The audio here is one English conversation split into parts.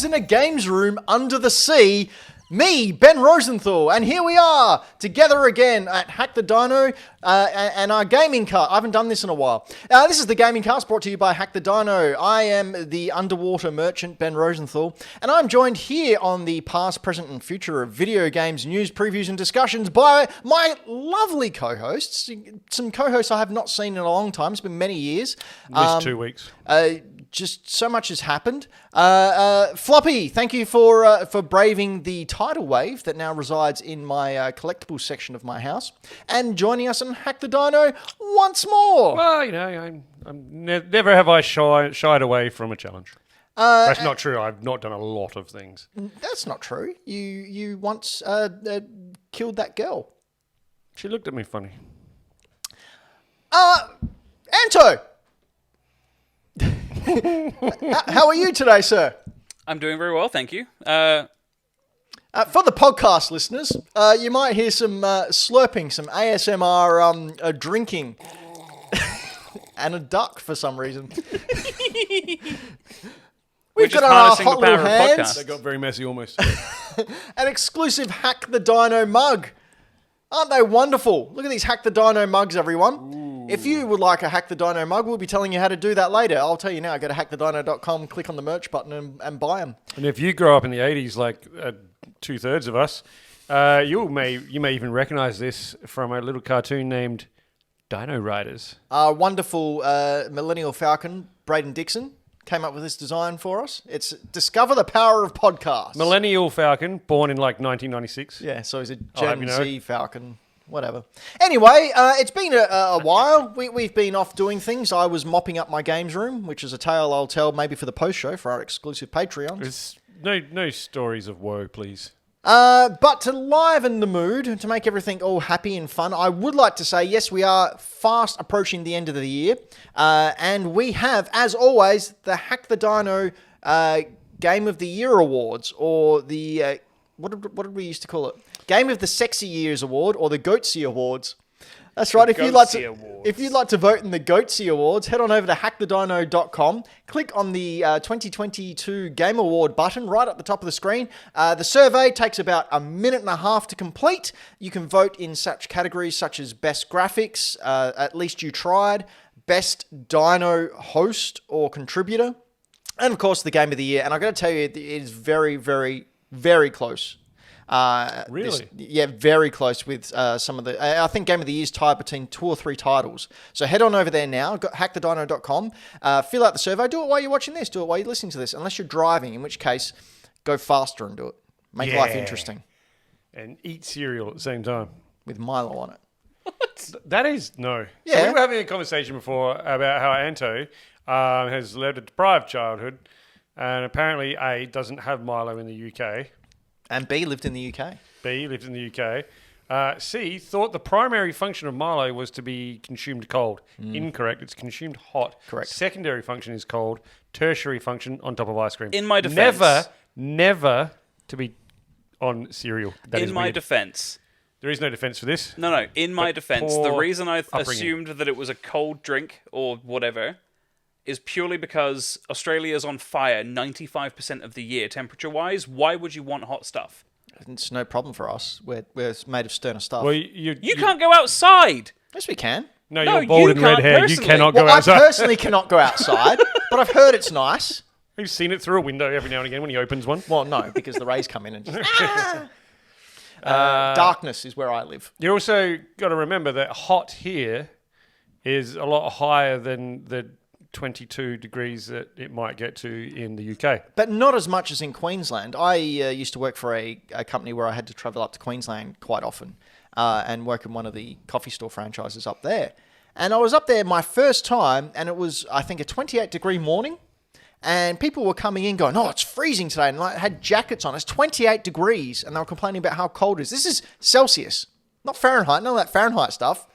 in a games room under the sea. Me, Ben Rosenthal, and here we are together again at Hack the Dino and our gaming cast. I haven't done this in a while. This is the gaming cast brought to you by Hack the Dino. I am the underwater merchant, Ben Rosenthal, and I'm joined here on the past, present, and future of video games, news, previews, and discussions by my lovely co-hosts. Some co-hosts I have not seen in a long time. It's been many years. At least 2 weeks. Just so much has happened. Floppy, thank you for braving the tidal wave that now resides in my collectibles section of my house, and joining us on Hack the Dino once more. Well, you know, never have I shied away from a challenge. That's not true. I've not done a lot of things. That's not true. You once killed that girl. She looked at me funny. Anto! How are you today, sir? I'm doing very well, thank you. For the podcast listeners, you might hear some slurping, some ASMR drinking, and a duck for some reason. We've got on our hot little hands. They got very messy almost. An exclusive Hack the Dino mug. Aren't they wonderful? Look at these Hack the Dino mugs, everyone. Ooh. If you would like a Hack the Dino mug, we'll be telling you how to do that later. I'll tell you now. Go to hackthedino.com, click on the merch button and buy them. And if you grow up in the 80s like 2/3 of us, you may even recognise this from a little cartoon named Dino Riders. Our wonderful millennial falcon, Braden Dixon, came up with this design for us. It's Discover the Power of Podcasts. Millennial Falcon, born in like 1996. Yeah, so he's a Gen Z Falcon, whatever. Anyway, it's been a while. We've been off doing things. I was mopping up my games room, which is a tale I'll tell maybe for the post show for our exclusive Patreons. No stories of woe, please. But to liven the mood, to make everything all happy and fun, I would like to say, yes, we are fast approaching the end of the year. And we have, as always, the Hack the Dino Game of the Year Awards, or the, what did we used to call it? Game of the Sexy Years Award, or the GOTY Awards. That's right. If you'd like to vote in the GOTY Awards, head on over to hackthedino.com. Click on the 2022 Game Award button right at the top of the screen. The survey takes about a minute and a half to complete. You can vote in such categories such as Best Graphics, At Least You Tried, Best Dino Host or Contributor, and of course the Game of the Year. And I've got to tell you, it is very, very, very close. Really? Very close with some of the... I think Game of the Year is tied between 2 or 3 titles. So head on over there now, hackthedino.com, fill out the survey, do it while you're watching this, do it while you're listening to this, unless you're driving, in which case, go faster and do it. Make life interesting. And eat cereal at the same time. With Milo on it. What? That is... No. Yeah. So we were having a conversation before about how Anto has led a deprived childhood, and apparently A, doesn't have Milo in the UK... And B, lived in the UK. B, lived in the UK. C, thought the primary function of Milo was to be consumed cold. Incorrect. It's consumed hot. Correct. Secondary function is cold. Tertiary function on top of ice cream. In my defense... Never to be on cereal. In my defense... There is no defense for this. No. In my defense, the reason I assumed that it was a cold drink or whatever... is purely because Australia is on fire 95% of the year, temperature-wise. Why would you want hot stuff? It's no problem for us. We're made of sterner stuff. Well, you can't go outside! Yes, we can. No, you're bald and red hair. You cannot go outside. I personally cannot go outside, but I've heard it's nice. You've seen it through a window every now and again when he opens one. Well, no, because the rays come in and just... darkness is where I live. You also got to remember that hot here is a lot higher than the 22 degrees that it might get to in the UK. But not as much as in Queensland. I used to work for a company where I had to travel up to Queensland quite often and work in one of the coffee store franchises up there. And I was up there my first time, and it was, I think, a 28-degree morning. And people were coming in going, oh, it's freezing today. And I had jackets on. It's 28 degrees. And they were complaining about how cold it is. This is Celsius, not Fahrenheit. None of that Fahrenheit stuff.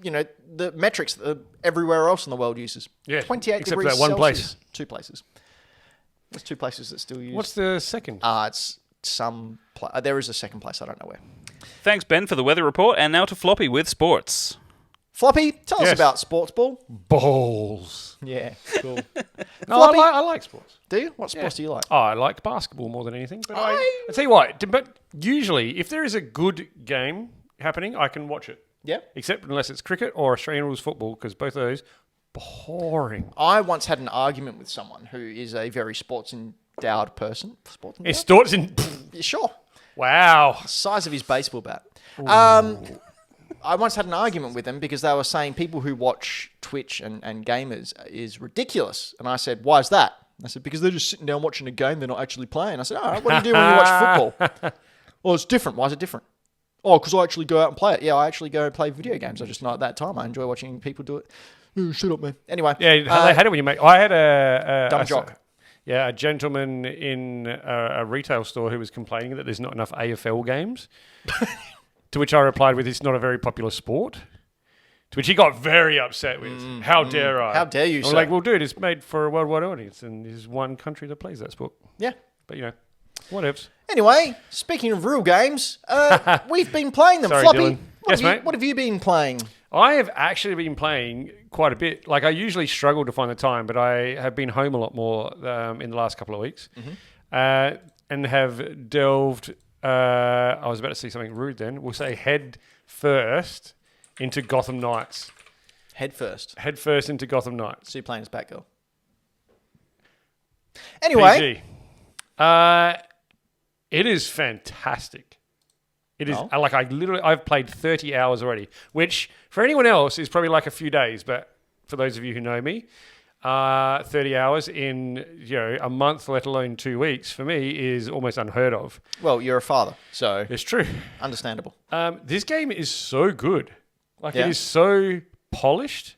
You know, the metrics that everywhere else in the world uses. Yeah, 28 except degrees for that one Celsius. place. 2 places. There's 2 places that still use... What's the second? It's some... there is a second place. I don't know where. Thanks, Ben, for the weather report. And now to Floppy with sports. Floppy, tell us Yes. about sports ball. Balls. Yeah, cool. No, Floppy? I like sports. Do you? What sports do you like? Oh, I like basketball more than anything. But I tell you what, but usually if there is a good game happening, I can watch it. Yeah. Except unless it's cricket or Australian rules football, because both of those, boring. I once had an argument with someone who is a very sports-endowed person. Sports-endowed? It starts in... Yeah, sure. Wow. Size of his baseball bat. I once had an argument with them because they were saying people who watch Twitch and gamers is ridiculous. And I said, why is that? I said, because they're just sitting down watching a game, they're not actually playing. I said, all right, what do you do when you watch football? Well, it's different. Why is it different? Oh, because I actually go out and play it. Yeah, I actually go and play video games. I just not at that time. I enjoy watching people do it. Oh, shut up, man. Anyway. Yeah, they had it when you make... I had a Dumb jock. Yeah, a gentleman in a retail store who was complaining that there's not enough AFL games. To which I replied with, it's not a very popular sport. To which he got very upset with. How dare I? How dare you, I'm sir? like, well, dude, it's made for a worldwide audience, and there's one country that plays that sport. Yeah. But, you know, whatevs. Anyway, speaking of real games, we've been playing them. Sorry, Floppy, Dylan. Yes, mate. What have you been playing? I have actually been playing quite a bit. Like, I usually struggle to find the time, but I have been home a lot more in the last couple of weeks. And have delved... I was about to say something rude then. We'll say head first into Gotham Knights. Head first. Head first into Gotham Knights. So you're playing as Batgirl. Anyway. PG. It is fantastic. It is like I've played 30 hours already, which for anyone else is probably like a few days, but for those of you who know me, 30 hours in a month, let alone 2 weeks, for me is almost unheard of. Well, you're a father, so It's true. understandable. This game is so good. Like Yeah. it is so polished.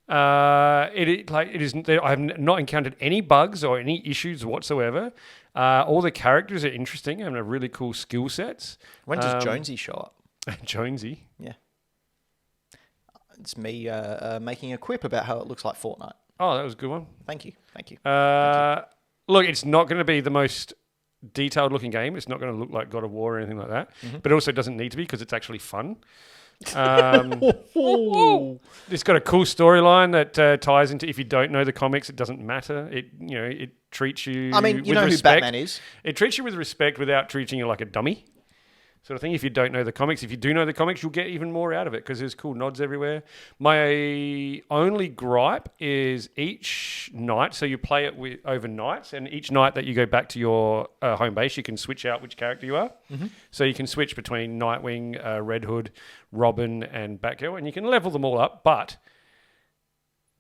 It is. I have not encountered any bugs or any issues whatsoever. All the characters are interesting and have really cool skill sets. When does Jonesy show up? Jonesy. Yeah. It's me making a quip about how it looks like Fortnite. Oh, that was a good one. Thank you. Thank you. Look, it's not going to be the most detailed looking game. It's not going to look like God of War or anything like that. But it also doesn't need to be because it's actually fun. It's got a cool storyline that ties into. If you don't know the comics, it doesn't matter. It treats you. I mean, you with know respect. who Batman is. It treats you with respect without treating you like a dummy. Sort of thing. If you don't know the comics, if you do know the comics, you'll get even more out of it because there's cool nods everywhere. My only gripe is each night. So you play it over nights, and each night that you go back to your home base, you can switch out which character you are. So you can switch between Nightwing, Red Hood, Robin, and Batgirl, and you can level them all up. But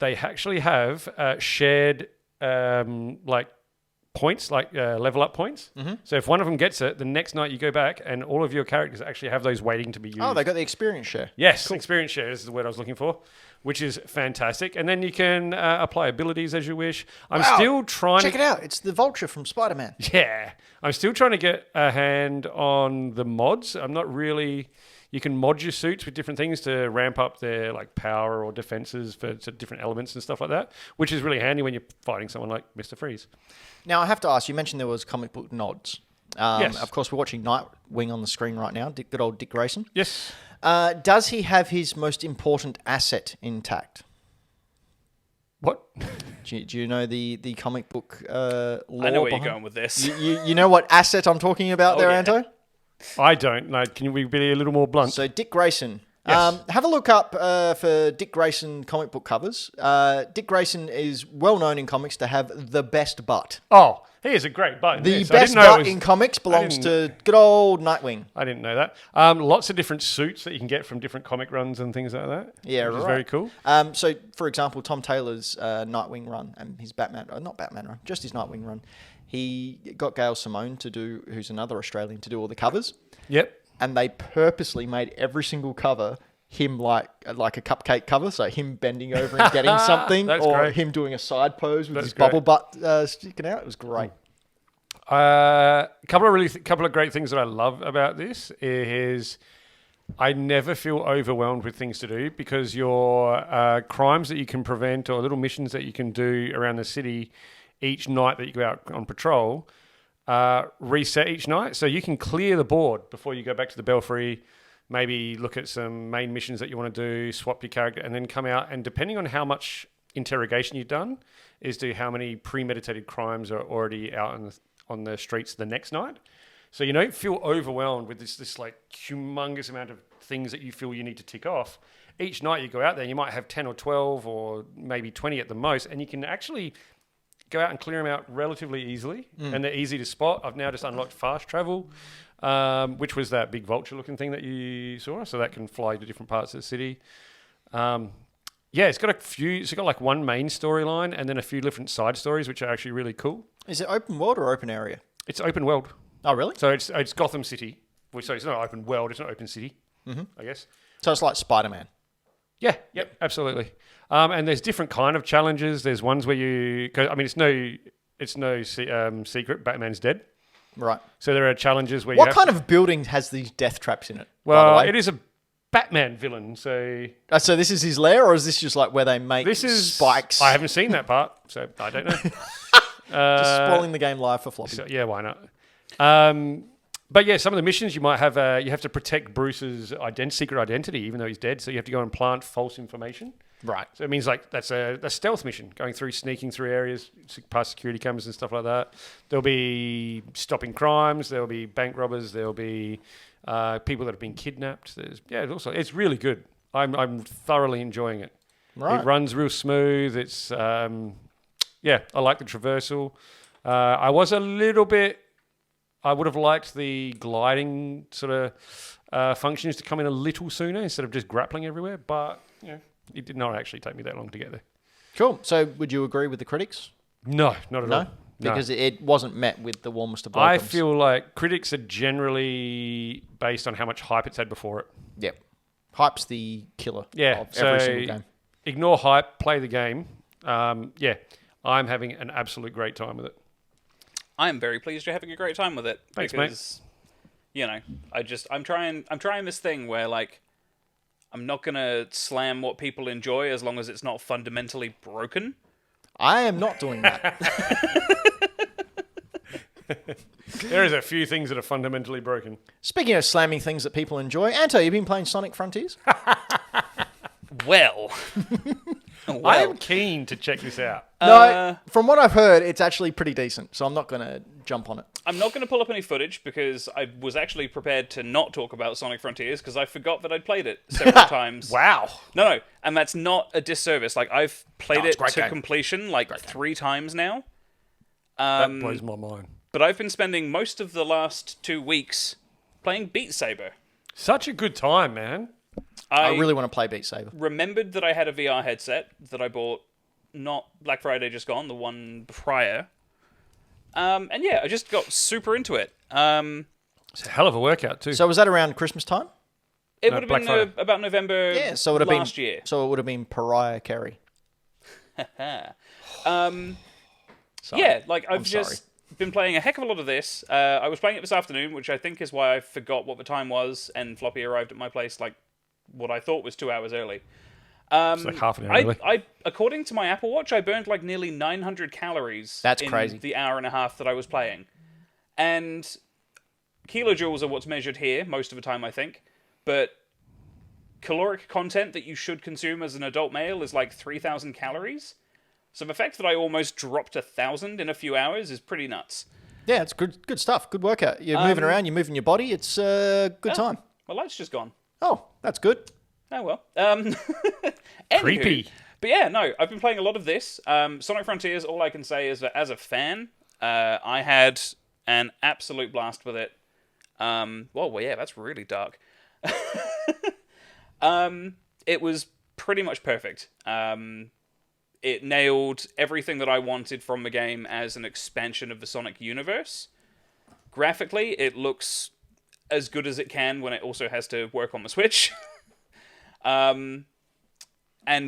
they actually have shared points, like level up points. So if one of them gets it, the next night you go back and all of your characters actually have those waiting to be used. Oh, they got the experience share. Yes, experience share is the word I was looking for, which is fantastic. And then you can apply abilities as you wish. I'm still trying Check it out. It's the Vulture from Spider-Man. Yeah. I'm still trying to get a hand on the mods. I'm not really... You can mod your suits with different things to ramp up their like power or defenses for different elements and stuff like that, which is really handy when you're fighting someone like Mr. Freeze. Now, I have to ask, you mentioned there was comic book nods. Yes. Of course, we're watching Nightwing on the screen right now, good old Dick Grayson. Yes. Does he have his most important asset intact? What? Do you know the comic book lore I know where you're behind- going with this. You know what asset I'm talking about there, yeah. Anto? I don't know. Can we be a little more blunt? So Dick Grayson. Yes. Have a look up for Dick Grayson comic book covers. Dick Grayson is well known in comics to have the best butt. Oh, he is a great button. The yes. best butt in comics belongs to good old Nightwing. I didn't know that. Lots of different suits that you can get from different comic runs and things like that. Yeah, which is right. very cool. So, for example, Tom Taylor's Nightwing run and his not Batman run, just his Nightwing run. He got Gail Simone who's another Australian, to do all the covers. Yep. And they purposely made every single cover him like a cupcake cover, so him bending over and getting something, That's or great. him doing a side pose with That's his great. bubble butt sticking out. It was great. Couple of great things that I love about this is I never feel overwhelmed with things to do because your crimes that you can prevent or little missions that you can do around the city each night that you go out on patrol reset each night. So you can clear the board before you go back to the Belfry, maybe look at some main missions that you want to do, swap your character, and then come out. And depending on how much interrogation you've done, is to how many premeditated crimes are already out on the streets the next night. So you don't feel overwhelmed with this like humongous amount of things that you feel you need to tick off. Each night you go out there, you might have 10 or 12 or maybe 20 at the most, and you can actually go out and clear them out relatively easily, and they're easy to spot. I've now just unlocked fast travel, which was that big vulture-looking thing that you saw, so that can fly to different parts of the city. It's got like one main storyline and then a few different side stories, which are actually really cool. Is it open world or open area? It's open world. Oh, really? So it's Gotham City. So it's not open world, it's not open city, I guess. So it's like Spider-Man. Yeah, yep, absolutely. And there's different kind of challenges. There's ones where it's no secret. Batman's dead. Right. So there are challenges where what kind of building has these death traps in it? Well, it is a Batman villain. So this is his lair, or is this just like where they make spikes? I haven't seen that part, so I don't know. Just spoiling the game live for Floppy. So, yeah, why not? But yeah, some of the missions you might have, you have to protect Bruce's secret identity, even though he's dead. So you have to go and plant false information. Right. So it means like that's a stealth mission, sneaking through areas, past security cameras and stuff like that. There'll be stopping crimes. There'll be bank robbers. There'll be people that have been kidnapped. It's really good. I'm thoroughly enjoying it. Right. It runs real smooth. It's I like the traversal. I was a little bit. I would have liked the gliding sort of functions to come in a little sooner instead of just grappling everywhere, but it did not actually take me that long to get there. Cool. So would you agree with the critics? No, not at all. Because it wasn't met with the warmest of welcomes. I feel like critics are generally based on how much hype it's had before it. Yep. Hype's the killer of so every single game. Ignore hype, play the game. I'm having an absolute great time with it. I am very pleased you're having a great time with it. Thanks, because, mate. I'm trying this thing where, like, I'm not going to slam what people enjoy as long as it's not fundamentally broken. I am not doing that. There is a few things that are fundamentally broken. Speaking of slamming things that people enjoy, Anto, you've been playing Sonic Frontiers? Well, I am keen to check this out. No, from what I've heard, it's actually pretty decent, so I'm not going to jump on it. I'm not going to pull up any footage because I was actually prepared to not talk about Sonic Frontiers because I forgot that I'd played it several times. Wow. No, and that's not a disservice. Like, I've played it to completion like 3 times now. That blows my mind. But I've been spending most of the last 2 weeks playing Beat Saber. Such a good time, man. I really want to play Beat Saber. Remembered that I had a VR headset that I bought, not Black Friday just gone, the one prior. I just got super into it. It's a hell of a workout too. So was that around Christmas time? It would have been about November so it would have last year. So it would have been Pariah Kerry. I've just been playing a heck of a lot of this. I was playing it this afternoon, which I think is why I forgot what the time was, and Floppy arrived at my place like what I thought was 2 hours early. It's like half an hour early. I according to my Apple Watch, I burned like nearly 900 calories. That's in crazy. The hour and a half that I was playing, and kilojoules are what's measured here most of the time, I think. But caloric content that you should consume as an adult male is like 3,000 calories. So the fact that I almost dropped 1,000 in a few hours is pretty nuts. Yeah, it's good stuff. Good workout. You're moving around. You're moving your body. It's a good time. My light's just gone. Oh, that's good. Oh, well. Creepy. But yeah, no, I've been playing a lot of this. Sonic Frontiers, all I can say is that as a fan, I had an absolute blast with it. That's really dark. It was pretty much perfect. It nailed everything that I wanted from the game as an expansion of the Sonic universe. Graphically, it looks as good as it can when it also has to work on the Switch. And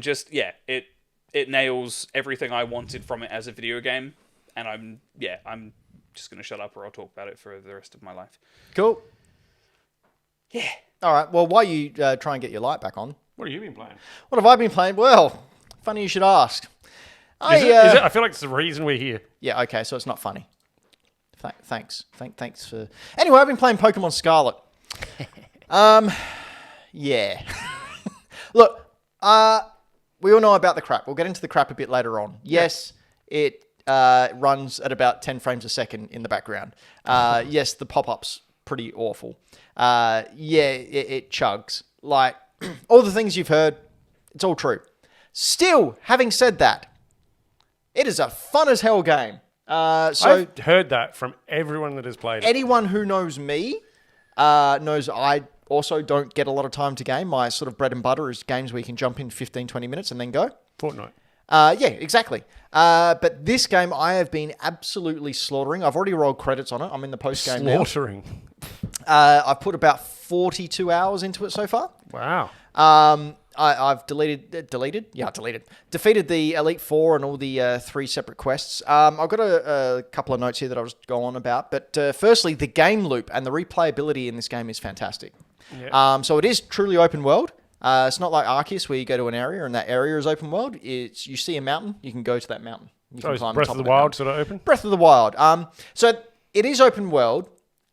just, it nails everything I wanted from it as a video game. And I'm just going to shut up or I'll talk about it for the rest of my life. Cool. Yeah. All right. Well, while you try and get your light back on. What have you been playing? What have I been playing? Well, funny you should ask. Is it? I feel like it's the reason we're here. Yeah, okay, so it's not funny. Thanks for... Anyway, I've been playing Pokemon Scarlet. Yeah. Look, we all know about the crap. We'll get into the crap a bit later on. Yes, it runs at about 10 frames a second in the background. Yes, the pop-up's pretty awful. It chugs. Like, all the things you've heard, it's all true. Still, having said that, it is a fun as hell game. I've heard that from everyone that has played it. Anyone who knows me knows I also don't get a lot of time to game. My sort of bread and butter is games where you can jump in 15, 20 minutes and then go. Fortnite. Yeah, exactly. But this game I have been absolutely slaughtering. I've already rolled credits on it. I'm in the post-game now. Slaughtering. I've put about 42 hours into it so far. Wow. I've defeated the Elite Four and all the 3 separate quests. I've got a couple of notes here that I'll just go on about. But firstly, the game loop and the replayability in this game is fantastic. Yeah. So it is truly open world. It's not like Arceus where you go to an area and that area is open world. It's you see a mountain, you can go to that mountain. You so is Breath of the Wild sort of open? Breath of the Wild. So it is open world.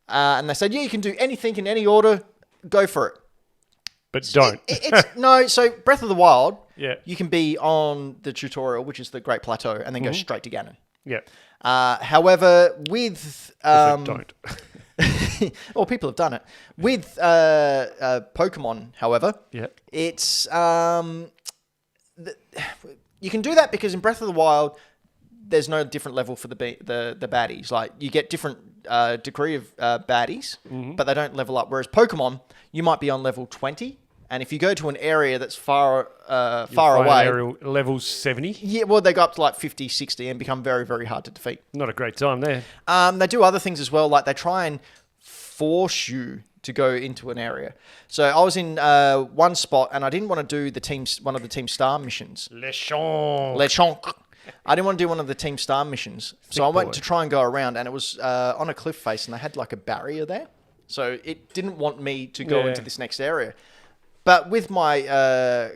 And they said, you can do anything in any order. Go for it. But don't. No, so Breath of the Wild, yeah, you can be on the tutorial, which is the Great Plateau, and then go straight to Ganon. Yeah. However, with... don't. well, people have done it. With Pokemon, however, it's... you can do that because in Breath of the Wild, there's no different level for the baddies. Like, you get different degree of baddies, but they don't level up. Whereas Pokemon, you might be on level 20, and if you go to an area that's far away... level 70? Yeah, well, they go up to like 50, 60 and become very, very hard to defeat. Not a great time there. They do other things as well, like they try and force you to go into an area. So I was in one spot, and I didn't want to do one of the Team Star missions. Le Champ. I didn't want to do one of the Team Star missions. So I went to try and go around, and it was on a cliff face, and they had like a barrier there. So it didn't want me to go into this next area. But with my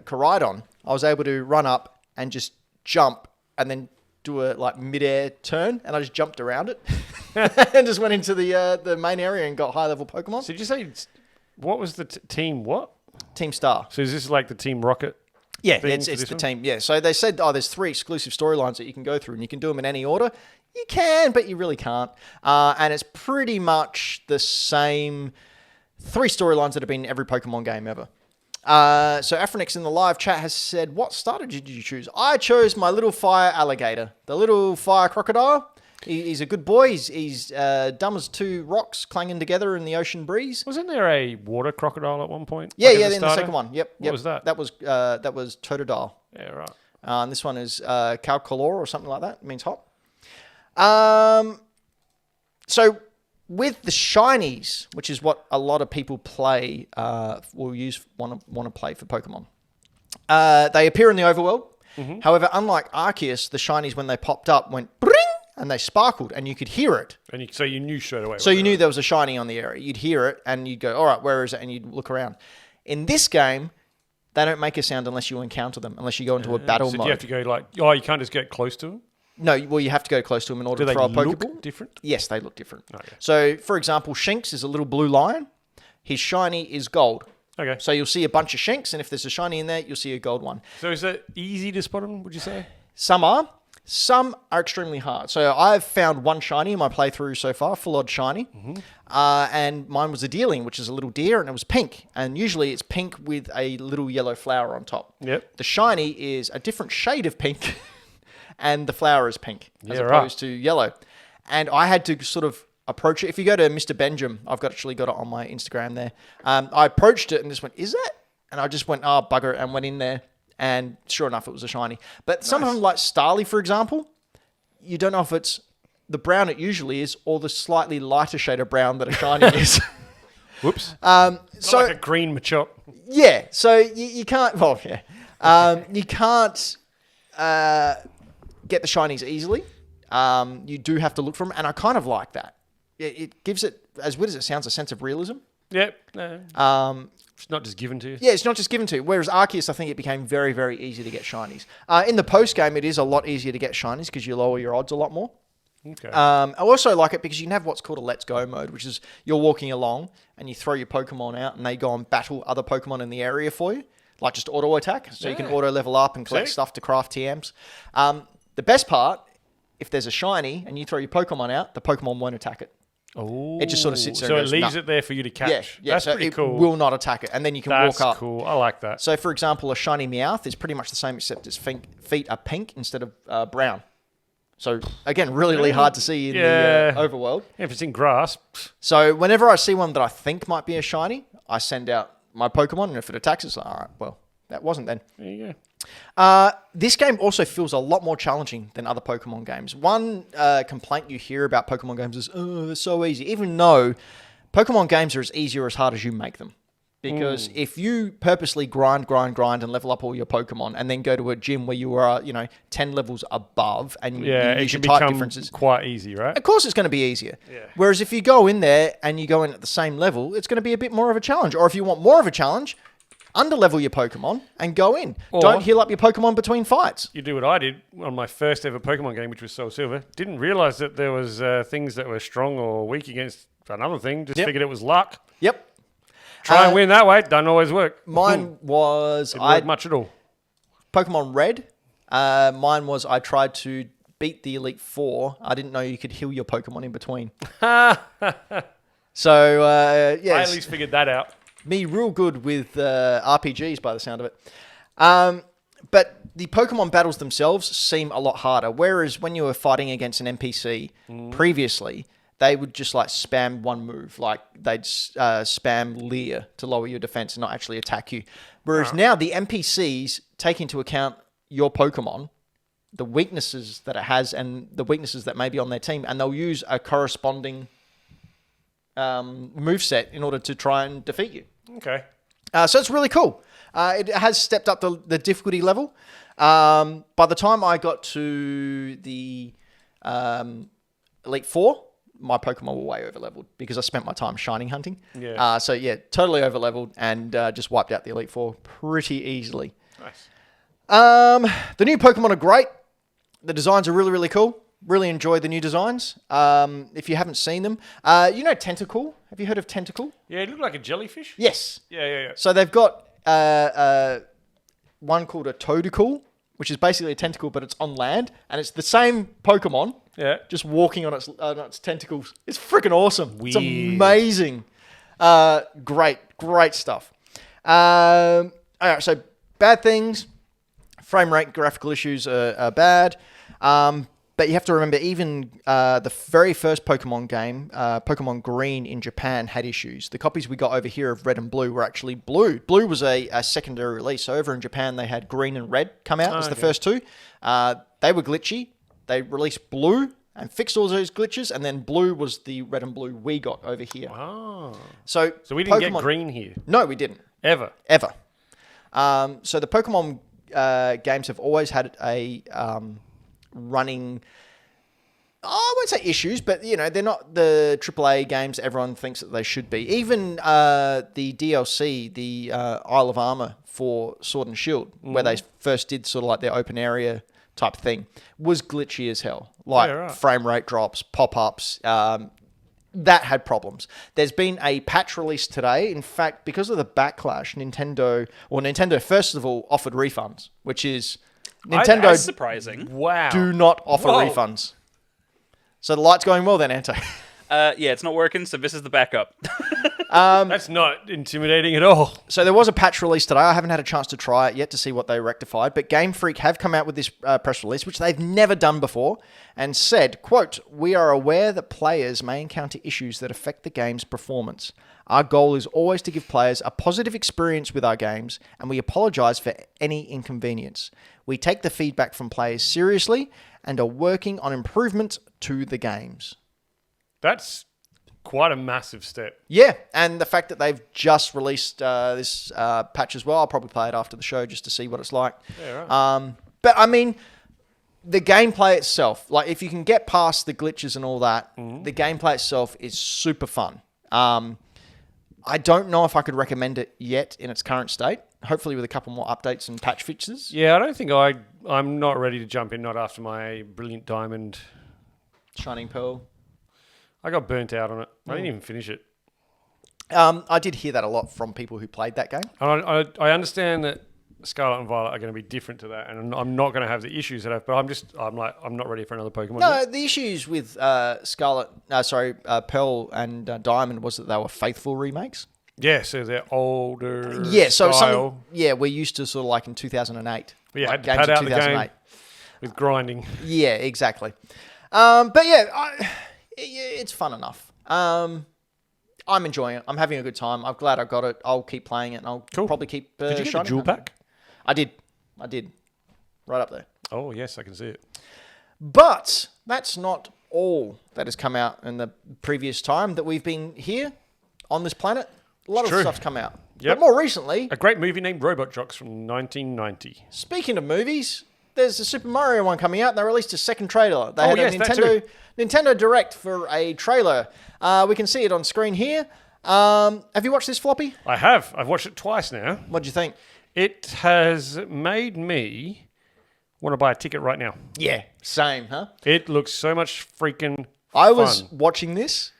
Koraidon, I was able to run up and just jump and then do a like mid-air turn, and I just jumped around it and just went into the main area and got high-level Pokemon. So did you say, what was the team what? Team Star. So is this like the Team Rocket? Yeah, it's the team. Yeah, so they said, there's 3 exclusive storylines that you can go through, and you can do them in any order. You can, but you really can't. And it's pretty much the same 3 storylines that have been in every Pokemon game ever. So Afronix in the live chat has said, what starter did you choose? I chose my little fire alligator, the little fire crocodile. He's a good boy. He's dumb as 2 rocks clanging together in the ocean breeze. Wasn't there a water crocodile at one point? Yeah, in the second one. Yep. What was that? That was Totodile. Yeah, right. And this one is Calcolor or something like that. It means hot. So with the shinies, which is what a lot of people play, want to play for Pokemon. They appear in the overworld. Mm-hmm. However, unlike Arceus, the shinies when they popped up went bring and they sparkled, and you could hear it. And so you knew straight away. So you knew there was a shiny on the area. You'd hear it, and you'd go, all right, where is it? And you'd look around. In this game, they don't make a sound unless you encounter them, unless you go into a battle mode. So do you have to go like, you can't just get close to them? No, well, you have to go close to them in order to throw a Pokeball. Do they look different? Yes, they look different. Okay. So, for example, Shinx is a little blue lion. His shiny is gold. Okay. So you'll see a bunch of Shinx, and if there's a shiny in there, you'll see a gold one. So is it easy to spot them, would you say? Some are. Some are extremely hard. So I've found one shiny in my playthrough so far, full odd shiny. Mm-hmm. And mine was a deerling, which is a little deer, and it was pink. And usually it's pink with a little yellow flower on top. Yep. The shiny is a different shade of pink, and the flower is pink as opposed to yellow. And I had to sort of approach it. If you go to Mr. Benjamin, I've actually got it on my Instagram there. I approached it and just went, is that? And I just went, bugger it, and went in there. And sure enough, it was a shiny. But some of them, like Starly, for example, you don't know if it's the brown it usually is or the slightly lighter shade of brown that a shiny is. Whoops. So like a green Machop. Yeah. So you can't... Well, yeah. You can't get the shinies easily. You do have to look for them. And I kind of like that. It gives it, as weird as it sounds, a sense of realism. Yep. It's not just given to you. Yeah, it's not just given to you. Whereas Arceus, I think it became very, very easy to get shinies. In the post game, it is a lot easier to get shinies because you lower your odds a lot more. Okay. I also like it because you can have what's called a let's go mode, which is you're walking along and you throw your Pokemon out and they go and battle other Pokemon in the area for you, like just auto attack. So you can auto level up and collect stuff to craft TMs. The best part, if there's a shiny and you throw your Pokemon out, the Pokemon won't attack it. Oh, it just sort of sits there. So and goes, it leaves it there for you to catch. Yeah, That's so pretty it cool. will not attack it, and then you can That's walk up. cool. I like that. So, for example, a shiny Meowth is pretty much the same, except its feet are pink instead of brown. So, again, really hard to see in the overworld. Yeah, if it's in grass. So, whenever I see one that I think might be a shiny, I send out my Pokemon, and if it attacks, it's like, all right, well, that wasn't then. There you go. This game also feels a lot more challenging than other Pokemon games. One complaint you hear about Pokemon games is, oh, they're so easy. Even though Pokemon games are as easy or as hard as you make them. Because if you purposely grind and level up all your Pokemon and then go to a gym where you are, 10 levels above and you use your type differences. Quite easy, right? Of course it's going to be easier. Yeah. Whereas if you go in there and you go in at the same level, it's going to be a bit more of a challenge. Or if you want more of a challenge, underlevel your Pokemon and go in. Or don't heal up your Pokemon between fights. You do what I did on my first ever Pokemon game, which was Soul Silver. Didn't realize that there was things that were strong or weak against another thing. Just figured it was luck. Yep. Try and win that way. Doesn't always work. Mine was... Didn't work much at all. Pokemon Red. Mine was I tried to beat the Elite Four. I didn't know you could heal your Pokemon in between. So, yes. I at least figured that out. Me real good with RPGs by the sound of it. But the Pokemon battles themselves seem a lot harder. Whereas when you were fighting against an NPC previously, they would just like spam one move. Like they'd spam Leer to lower your defense and not actually attack you. Whereas now the NPCs take into account your Pokemon, the weaknesses that it has and the weaknesses that may be on their team, and they'll use a corresponding moveset in order to try and defeat you. Okay. So it's really cool. It has stepped up the difficulty level. By the time I got to the Elite Four, my Pokemon were way over-leveled because I spent my time shining hunting. Yeah. So yeah, totally over-leveled and just wiped out the Elite Four pretty easily. Nice. The new Pokemon are great. The designs are really, really cool. Really enjoy the new designs. If you haven't seen them, Tentacle. Have you heard of Tentacle? Yeah, it looked like a jellyfish. Yes. Yeah. So they've got one called a Toadicle, which is basically a tentacle, but it's on land, and it's the same Pokemon. Yeah. Just walking on its tentacles. It's freaking awesome. Weird. It's amazing. Great stuff. All right, so bad things. Frame rate, graphical issues are bad. But you have to remember, even the very first Pokemon game, Pokemon Green in Japan, had issues. The copies we got over here of Red and Blue were actually blue. Blue was a secondary release. So over in Japan, they had Green and Red come out as the first two. They were glitchy. They released Blue and fixed all those glitches, and then Blue was the Red and Blue we got over here. Oh. So we didn't get Green here? No, we didn't. Ever. So the Pokemon games have always had a running... I won't say issues, but, they're not the AAA games everyone thinks that they should be. Even the DLC, the Isle of Armor for Sword and Shield, where they first did sort of like their open area type thing, was glitchy as hell. Like frame rate drops, pop-ups, that had problems. There's been a patch release today. In fact, because of the backlash, Nintendo first of all offered refunds, which is... Nintendo That's surprising. Wow. do not offer refunds. So the light's going well then, Anto. Yeah, it's not working, so this is the backup. That's not intimidating at all. So there was a patch release today. I haven't had a chance to try it yet to see what they rectified, but Game Freak have come out with this press release, which they've never done before, and said, quote, "We are aware that players may encounter issues that affect the game's performance. Our goal is always to give players a positive experience with our games, and we apologize for any inconvenience. We take the feedback from players seriously and are working on improvement to the games." That's quite a massive step. Yeah, and the fact that they've just released this patch as well, I'll probably play it after the show just to see what it's like. Yeah, right. But I mean, the gameplay itself, like if you can get past the glitches and all that, the gameplay itself is super fun. I don't know if I could recommend it yet in its current state. Hopefully with a couple more updates and patch fixes. Yeah, I don't think I'm not ready to jump in, not after my Brilliant Diamond Shining Pearl. I got burnt out on it. I didn't even finish it. I did hear that a lot from people who played that game. And I understand that Scarlet and Violet are going to be different to that, and I'm not going to have the issues that I have. But I'm not ready for another Pokemon. No, the issues with Pearl and Diamond was that they were faithful remakes. Yeah, so they're older. Yeah, so style. we're used to sort of like in 2008. Yeah, like had to pad out the game with grinding. Yeah, exactly. But yeah, it's fun enough. I'm enjoying it. I'm having a good time. I'm glad I got it. I'll keep playing it, and I'll probably keep. Did you get the Shining jewel pack? I did. Right up there. Oh yes, I can see it. But that's not all that has come out in the previous time that we've been here on this planet. A lot of stuff's come out. Yep. But more recently... A great movie named Robot Jocks from 1990. Speaking of movies, there's a Super Mario one coming out, and they released a second trailer. They had a Nintendo Direct for a trailer. We can see it on screen here. Have you watched this, Floppy? I have. I've watched it twice now. What do you think? It has made me want to buy a ticket right now. Yeah, same, huh? It looks so much freaking fun. I was watching this...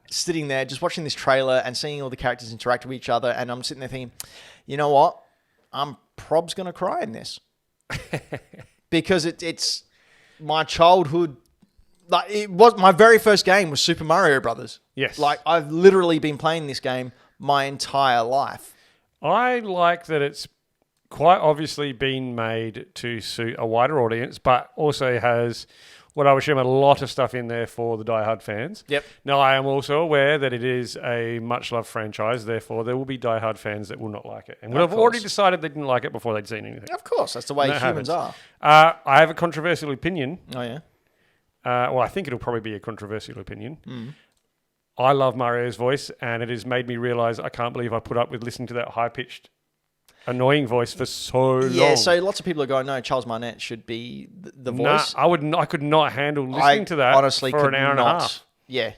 sitting there, just watching this trailer and seeing all the characters interact with each other, and I'm sitting there thinking, you know what? I'm prob's going to cry in this. Because it's my childhood... Like, it was my very first game was Super Mario Brothers. Yes. Like, I've literally been playing this game my entire life. I like that it's quite obviously been made to suit a wider audience, but also has... what I would assume a lot of stuff in there for the diehard fans. Yep. Now, I am also aware that it is a much-loved franchise, therefore there will be diehard fans that will not like it. And we'll have already decided they didn't like it before they'd seen anything. Of course, that's the way humans are. I have a controversial opinion. Oh, yeah? Well, I think it'll probably be a controversial opinion. I love Mario's voice, and it has made me realise I can't believe I put up with listening to that high-pitched annoying voice for so long. Yeah, so lots of people are going, no, Charles Martinet should be the voice. I could not handle listening to that honestly for an hour and a half. Yeah,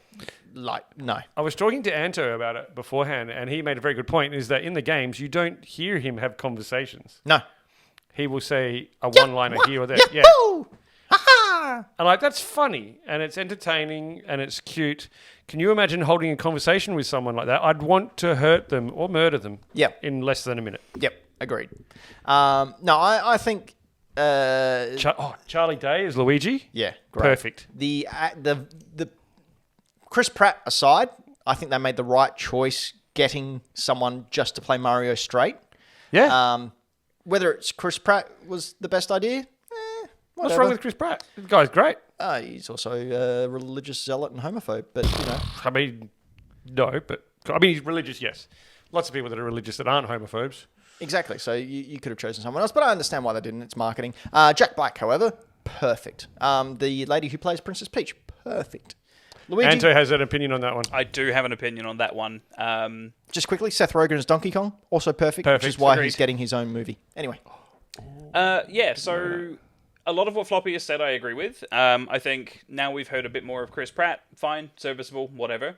no. I was talking to Anto about it beforehand, and he made a very good point, is that in the games, you don't hear him have conversations. No. He will say a one-liner here or there. Yeah. And like, that's funny, and it's entertaining, and it's cute. Can you imagine holding a conversation with someone like that? I'd want to hurt them or murder them in less than a minute. Yep, agreed. No, I think... Charlie Day is Luigi? Yeah, great. Perfect. The Chris Pratt aside, I think they made the right choice getting someone just to play Mario straight. Yeah. Whether it's Chris Pratt was the best idea... What's wrong with Chris Pratt? The guy's great. He's also a religious zealot and homophobe, but, you know. I mean, no, but... I mean, he's religious, yes. Lots of people that are religious that aren't homophobes. Exactly, so you could have chosen someone else, but I understand why they didn't. It's marketing. Jack Black, however, perfect. The lady who plays Princess Peach, perfect. Luigi... Anto has an opinion on that one. I do have an opinion on that one. Just quickly, Seth Rogen as Donkey Kong, also perfect. Which is why he's getting his own movie. Anyway. So... a lot of what Floppy has said I agree with. I think now we've heard a bit more of Chris Pratt. Fine, serviceable, whatever.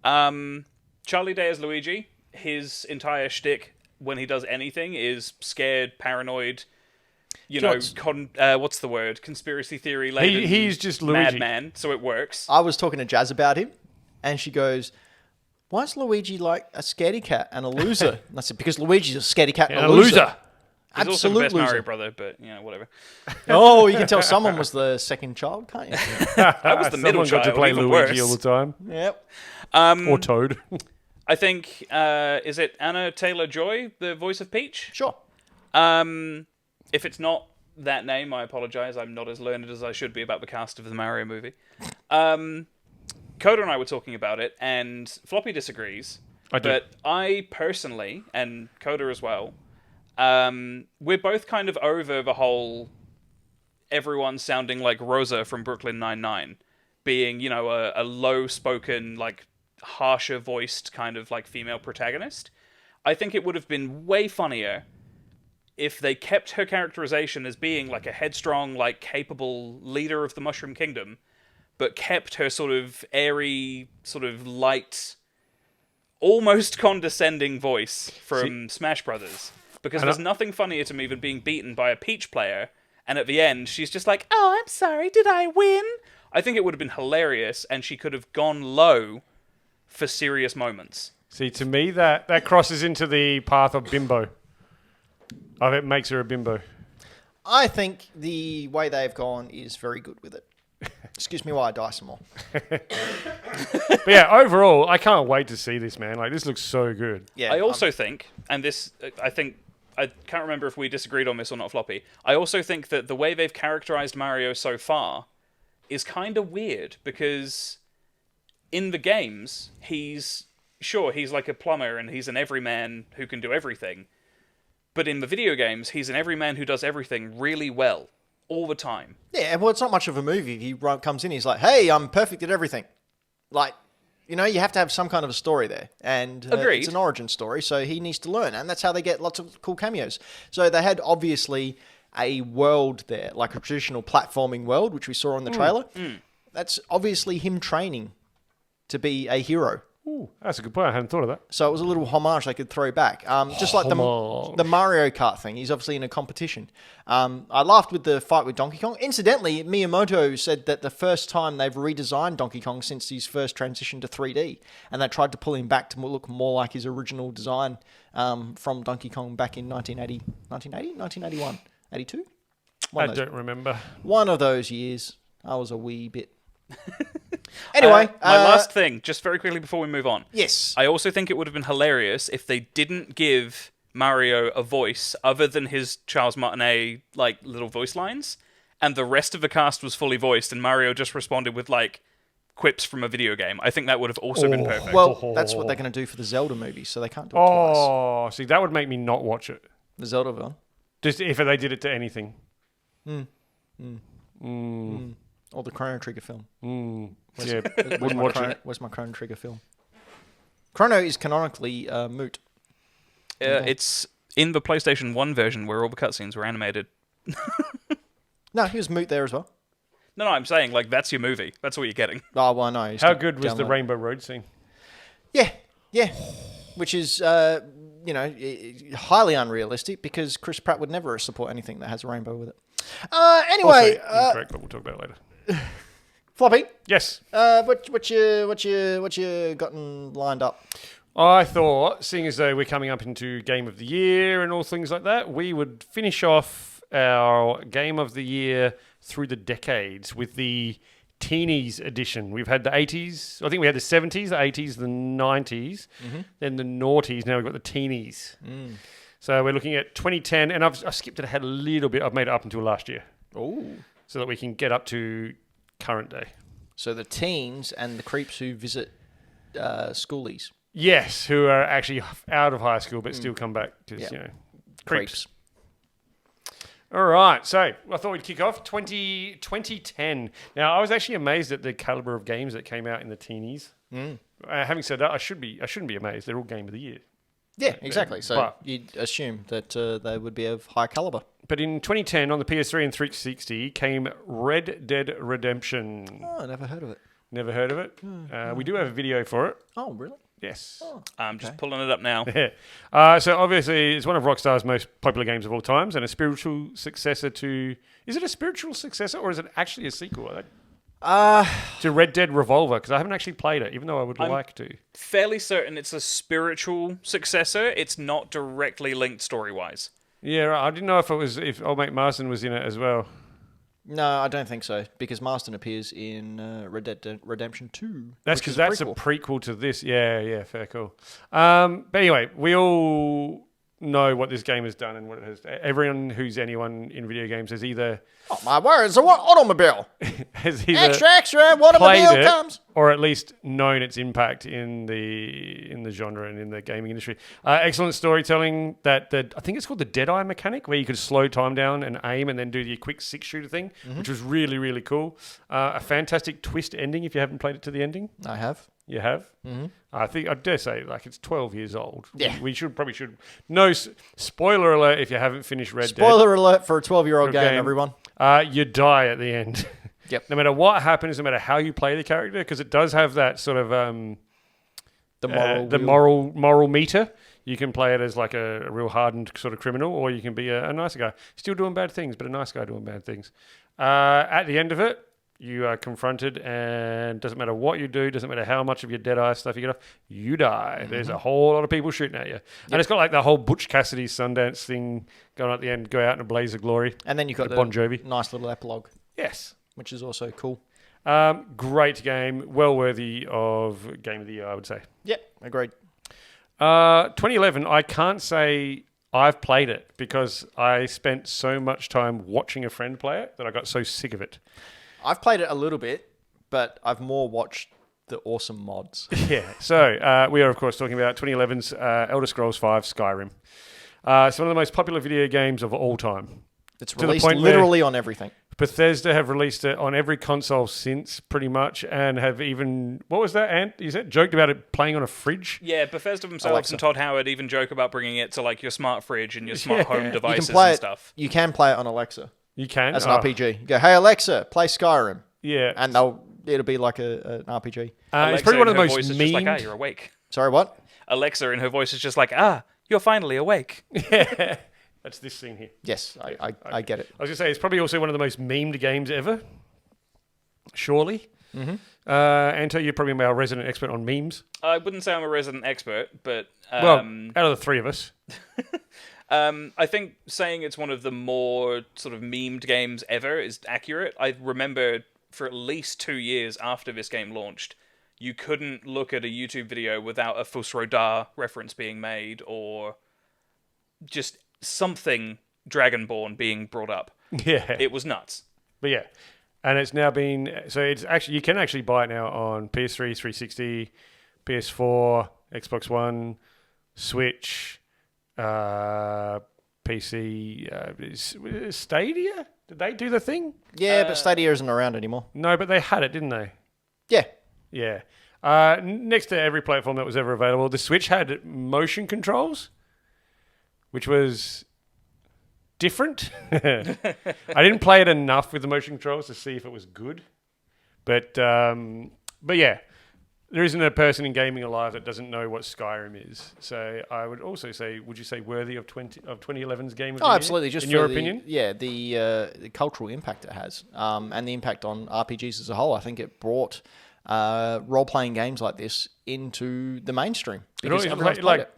Charlie Day as Luigi, his entire shtick when he does anything is scared, paranoid, what's the word? Conspiracy theory laden. He's just Luigi. Madman, so it works. I was talking to Jazz about him, and she goes, why is Luigi like a scaredy cat and a loser? And I said, because Luigi's a scaredy cat and a loser. He's also the best Mario brother, but, whatever. Oh, you can tell someone was the second child, can't you? I was the middle child. Got to play Luigi all the time. Yep. Or Toad. I think, is it Anna Taylor-Joy, the voice of Peach? Sure. If it's not that name, I apologize. I'm not as learned as I should be about the cast of the Mario movie. Coda and I were talking about it, and Floppy disagrees. I do. But I personally, and Coda as well, we're both kind of over the whole everyone sounding like Rosa from Brooklyn Nine-Nine being, a low-spoken, like, harsher-voiced kind of, like, female protagonist. I think it would have been way funnier if they kept her characterization as being, like, a headstrong, like, capable leader of the Mushroom Kingdom, but kept her sort of airy, sort of light, almost condescending voice from Smash Brothers. Because there's nothing funnier to me than being beaten by a Peach player, and at the end, she's just like, oh, I'm sorry, did I win? I think it would have been hilarious, and she could have gone low for serious moments. See, to me, that crosses into the path of bimbo. It makes her a bimbo. I think the way they've gone is very good with it. Excuse me while I die some more. But yeah, overall, I can't wait to see this, man. Like, this looks so good. Yeah, I also think, and this, I think, I can't remember if we disagreed on this or not, Floppy. I also think that the way they've characterized Mario so far is kind of weird, because in the games, he's like a plumber and he's an everyman who can do everything. But in the video games, he's an everyman who does everything really well, all the time. Yeah, well, it's not much of a movie. He comes in, he's like, hey, I'm perfect at everything. Like, you know, you have to have some kind of a story there. And Agreed. It's an origin story, so he needs to learn. And that's how they get lots of cool cameos. So they had, obviously, a world there, like a traditional platforming world, which we saw in the trailer. That's obviously him training to be a hero. Ooh, that's a good point. I hadn't thought of that. So it was a little homage they could throw back. Just like the Mario Kart thing. He's obviously in a competition. I laughed with the fight with Donkey Kong. Incidentally, Miyamoto said that the first time they've redesigned Donkey Kong since his first transition to 3D. And they tried to pull him back to look more like his original design from Donkey Kong back in 1981, 82? I don't remember. One of those years. I was a wee bit. Anyway, my last thing, just very quickly before we move on. Yes. I also think it would have been hilarious if they didn't give Mario a voice other than his Charles Martinet like little voice lines, and the rest of the cast was fully voiced, and Mario just responded with like quips from a video game. I think that would have also been perfect. Well, that's what they're going to do for the Zelda movie, so they can't do it twice. Oh, see, that would make me not watch it. The Zelda one. Just if they did it to anything. Or the Chrono Trigger film. Yeah, wouldn't watch it. Where's my Chrono Trigger film? Chrono is canonically moot. It's in the PlayStation 1 version where all the cutscenes were animated. No, he was moot there as well. No, I'm saying, like, that's your movie. That's what you're getting. Oh, well, no. How good was the Rainbow Road scene? Yeah. Which is, highly unrealistic because Chris Pratt would never support anything that has a rainbow with it. Anyway. Also incorrect, but we'll talk about it later. Floppy. Yes. What you gotten lined up? I thought, seeing as though we're coming up into Game of the Year and all things like that, we would finish off our Game of the Year through the decades with the Teenies edition. We've had the 80s. I think we had the 70s, the 80s, the 90s, then the noughties. Now we've got the Teenies. So we're looking at 2010, and I've skipped it ahead a little bit. I've made it up until last year. Oh. So that we can get up to current day. So the teens and the creeps who visit schoolies. Yes, who are actually out of high school but still come back because, creeps. All right, so I thought we'd kick off 2010. Now, I was actually amazed at the caliber of games that came out in the teenies. Having said that, I shouldn't be amazed. They're all Game of the Year. Yeah, exactly. So you'd assume that they would be of high caliber. But in 2010, on the PS3 and 360, came Red Dead Redemption. Oh, I never heard of it. Never heard of it? We do have a video for it. Oh, really? Yes. Oh, I'm just pulling it up now. So obviously, it's one of Rockstar's most popular games of all times, and a spiritual successor to... Is it a spiritual successor, or is it actually a sequel? To Red Dead Revolver, because I haven't actually played it, even though I would like to. Fairly certain it's a spiritual successor. It's not directly linked story-wise. Yeah, right. I didn't know if old mate Marston was in it as well. No, I don't think so, because Marston appears in Red Dead Redemption 2. That's because that's a prequel to this. Yeah, fair, cool. But anyway, we all know what this game has done and what it has. Everyone who's anyone in video games has either... Oh, my word, it's an automobile. has either extra, automobile comes. Or at least known its impact in the genre and in the gaming industry. Excellent storytelling. I think it's called the Deadeye mechanic, where you could slow time down and aim and then do the quick 6-shooter thing, which was really, really cool. A fantastic twist ending if you haven't played it to the ending. I have. You have? Mm-hmm. I dare say, like, it's 12 years old. Yeah. We probably should. No, spoiler alert if you haven't finished Red Dead. Spoiler alert for a 12-year-old game, everyone. You die at the end. Yep. No matter what happens, no matter how you play the character, because it does have that sort of the moral meter. You can play it as like a real hardened sort of criminal, or you can be a nicer guy, still doing bad things, but a nice guy doing bad things. At the end of it, you are confronted, and doesn't matter what you do, doesn't matter how much of your Deadeye stuff you get off, you die. Mm-hmm. There's a whole lot of people shooting at you. Yep. And it's got like the whole Butch Cassidy Sundance thing going on at the end, go out in a blaze of glory. And then you've got the Bon Jovi. Nice little epilogue. Yes. Which is also cool. Great game. Well worthy of Game of the Year, I would say. Yep, agreed. 2011, I can't say I've played it because I spent so much time watching a friend play it that I got so sick of it. I've played it a little bit, but I've more watched the awesome mods. Yeah. So we are, of course, talking about 2011's Elder Scrolls V Skyrim. It's one of the most popular video games of all time. It's released literally on everything. Bethesda have released it on every console since, pretty much, and have even... What was that, Ant? You said joked about it playing on a fridge? Yeah, Bethesda themselves Alexa. and Todd Howard even joke about bringing it to like your smart fridge and your smart home devices and stuff. You can play it on Alexa. You can? As an RPG. You go, hey, Alexa, play Skyrim. Yeah. And it'll be like an RPG. Alexa it's probably one of the most voice is just like, you're awake. Sorry, what? Alexa in her voice is just like, you're finally awake. Yeah. That's this scene here. Yes, I get it. I was going to say, it's probably also one of the most memed games ever. Surely. Mm-hmm. Anto, you're probably our resident expert on memes. I wouldn't say I'm a resident expert, but... well, out of the three of us. I think saying it's one of the more sort of memed games ever is accurate. I remember for at least 2 years after this game launched, you couldn't look at a YouTube video without a Fusrodar reference being made or just something Dragonborn being brought up. Yeah. It was nuts. But yeah. And it's now been... So it's actually... You can actually buy it now on PS3, 360, PS4, Xbox One, Switch, PC, Stadia? Did they do the thing? Yeah, but Stadia isn't around anymore. No, but they had it, didn't they? Yeah. Yeah. Next to every platform that was ever available, the Switch had motion controls, which was different. I didn't play it enough with the motion controls to see if it was good. But yeah, there isn't a person in gaming alive that doesn't know what Skyrim is. So I would also say, would you say worthy of 2011's Game of the Year? Absolutely. Just in for your opinion? Yeah, the cultural impact it has, and the impact on RPGs as a whole. I think it brought role-playing games like this into the mainstream. Because everyone's played it.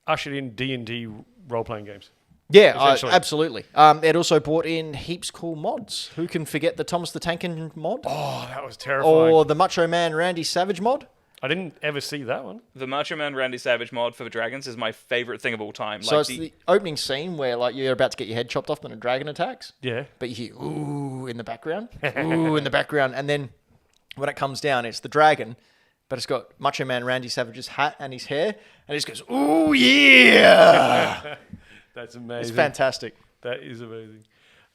Ushered in D&D role-playing games. Yeah, absolutely. It also brought in heaps cool mods. Who can forget the Thomas the Tank Engine mod? Oh, that was terrifying. Or the Macho Man Randy Savage mod? I didn't ever see that one. The Macho Man Randy Savage mod for the Dragons is my favorite thing of all time. So it's the opening scene where like you're about to get your head chopped off when a dragon attacks. Yeah. But you hear ooh in the background. Ooh in the background. And then when it comes down, it's the dragon. But it's got Macho Man Randy Savage's hat and his hair. And it just goes, ooh, yeah. That's amazing. It's fantastic. That is amazing.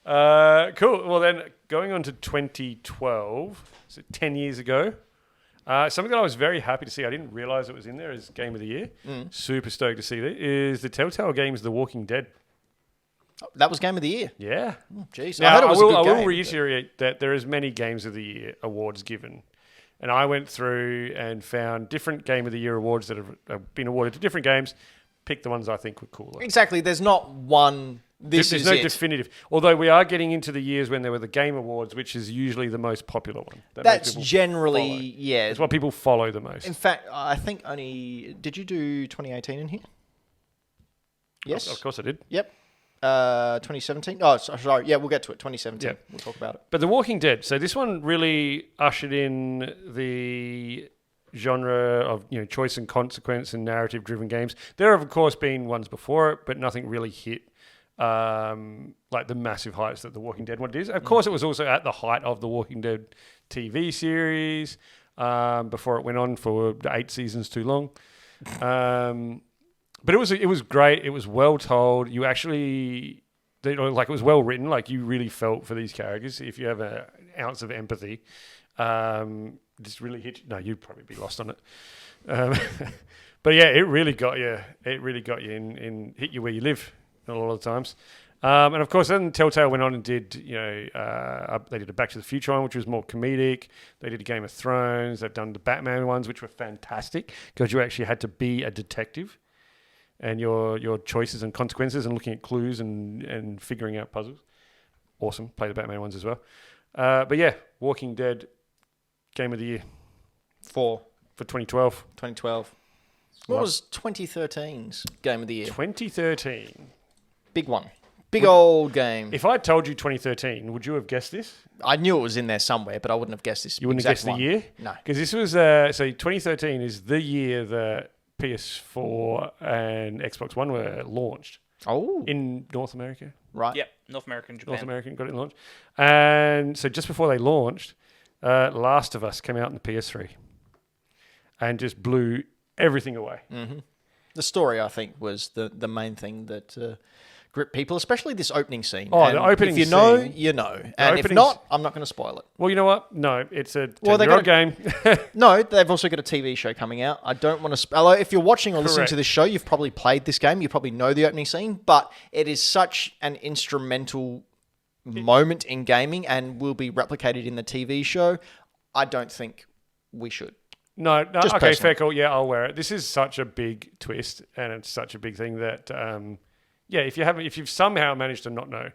Cool. Well, then, going on to 2012, so 10 years ago, something that I was very happy to see, I didn't realise it was in there as Game of the Year, super stoked to see that, is the Telltale games The Walking Dead. That was Game of the Year? Yeah. Jeez. Now, I heard it was a good game. I will reiterate that there is many Games of the Year awards given. And I went through and found different Game of the Year awards that have been awarded to different games, picked the ones I think were cooler. Exactly. There's not one... There's no definitive. Although we are getting into the years when there were the Game Awards, which is usually the most popular one. That's generally, follow. yeah. It's what people follow the most. In fact, I think only... Did you do 2018 in here? Yes. Of course I did. Yep. 2017? Oh, sorry. Yeah, we'll get to it. 2017. Yep. We'll talk about it. But The Walking Dead. So this one really ushered in the genre of choice and consequence and narrative-driven games. There have, of course, been ones before it, but nothing really hit like the massive heights that The Walking Dead one is. Of course, it was also at the height of The Walking Dead TV series before it went on for 8 seasons too long. But it was great. It was well told. You actually, it was well written. Like you really felt for these characters. If you have an ounce of empathy, just really hit you. No, you'd probably be lost on it. But yeah, it really got you. It really got you in hit you where you live a lot of the times. And of course, then Telltale went on and did, they did a Back to the Future one, which was more comedic. They did a Game of Thrones. They've done the Batman ones, which were fantastic because you actually had to be a detective. And your choices and consequences and looking at clues and figuring out puzzles. Awesome. Play the Batman ones as well. But yeah, Walking Dead Game of the Year For 2012. 2012. What was 2013's Game of the Year? 2013. Big one. Big old game. If I told you 2013, would you have guessed this? I knew it was in there somewhere, but I wouldn't have guessed this. You wouldn't have guessed the year? No. Because this was, so 2013 is the year that PS4 and Xbox One were launched. Oh. In North America. Right. Yep, North America and Japan. North American got it launched. And so just before they launched, Last of Us came out on the PS3 and just blew everything away. Mm-hmm. The story, I think, was the main thing that gripped people, especially this opening scene. Oh, and the opening if you scene. know, you know. And if not, I'm not going to spoil it. Well, you know what? No, it's a Well, they 10-year-old game. No, they've also got a TV show coming out. I don't want to... Although if you're watching or listening Correct. to this show, you've probably played this game. You probably know the opening scene. But it is such an instrumental moment in gaming and will be replicated in the TV show. I don't think we should. No, Just okay, personally. fair call. Yeah, I'll wear it. This is such a big twist, and it's such a big thing that, yeah, if you've somehow managed to not know,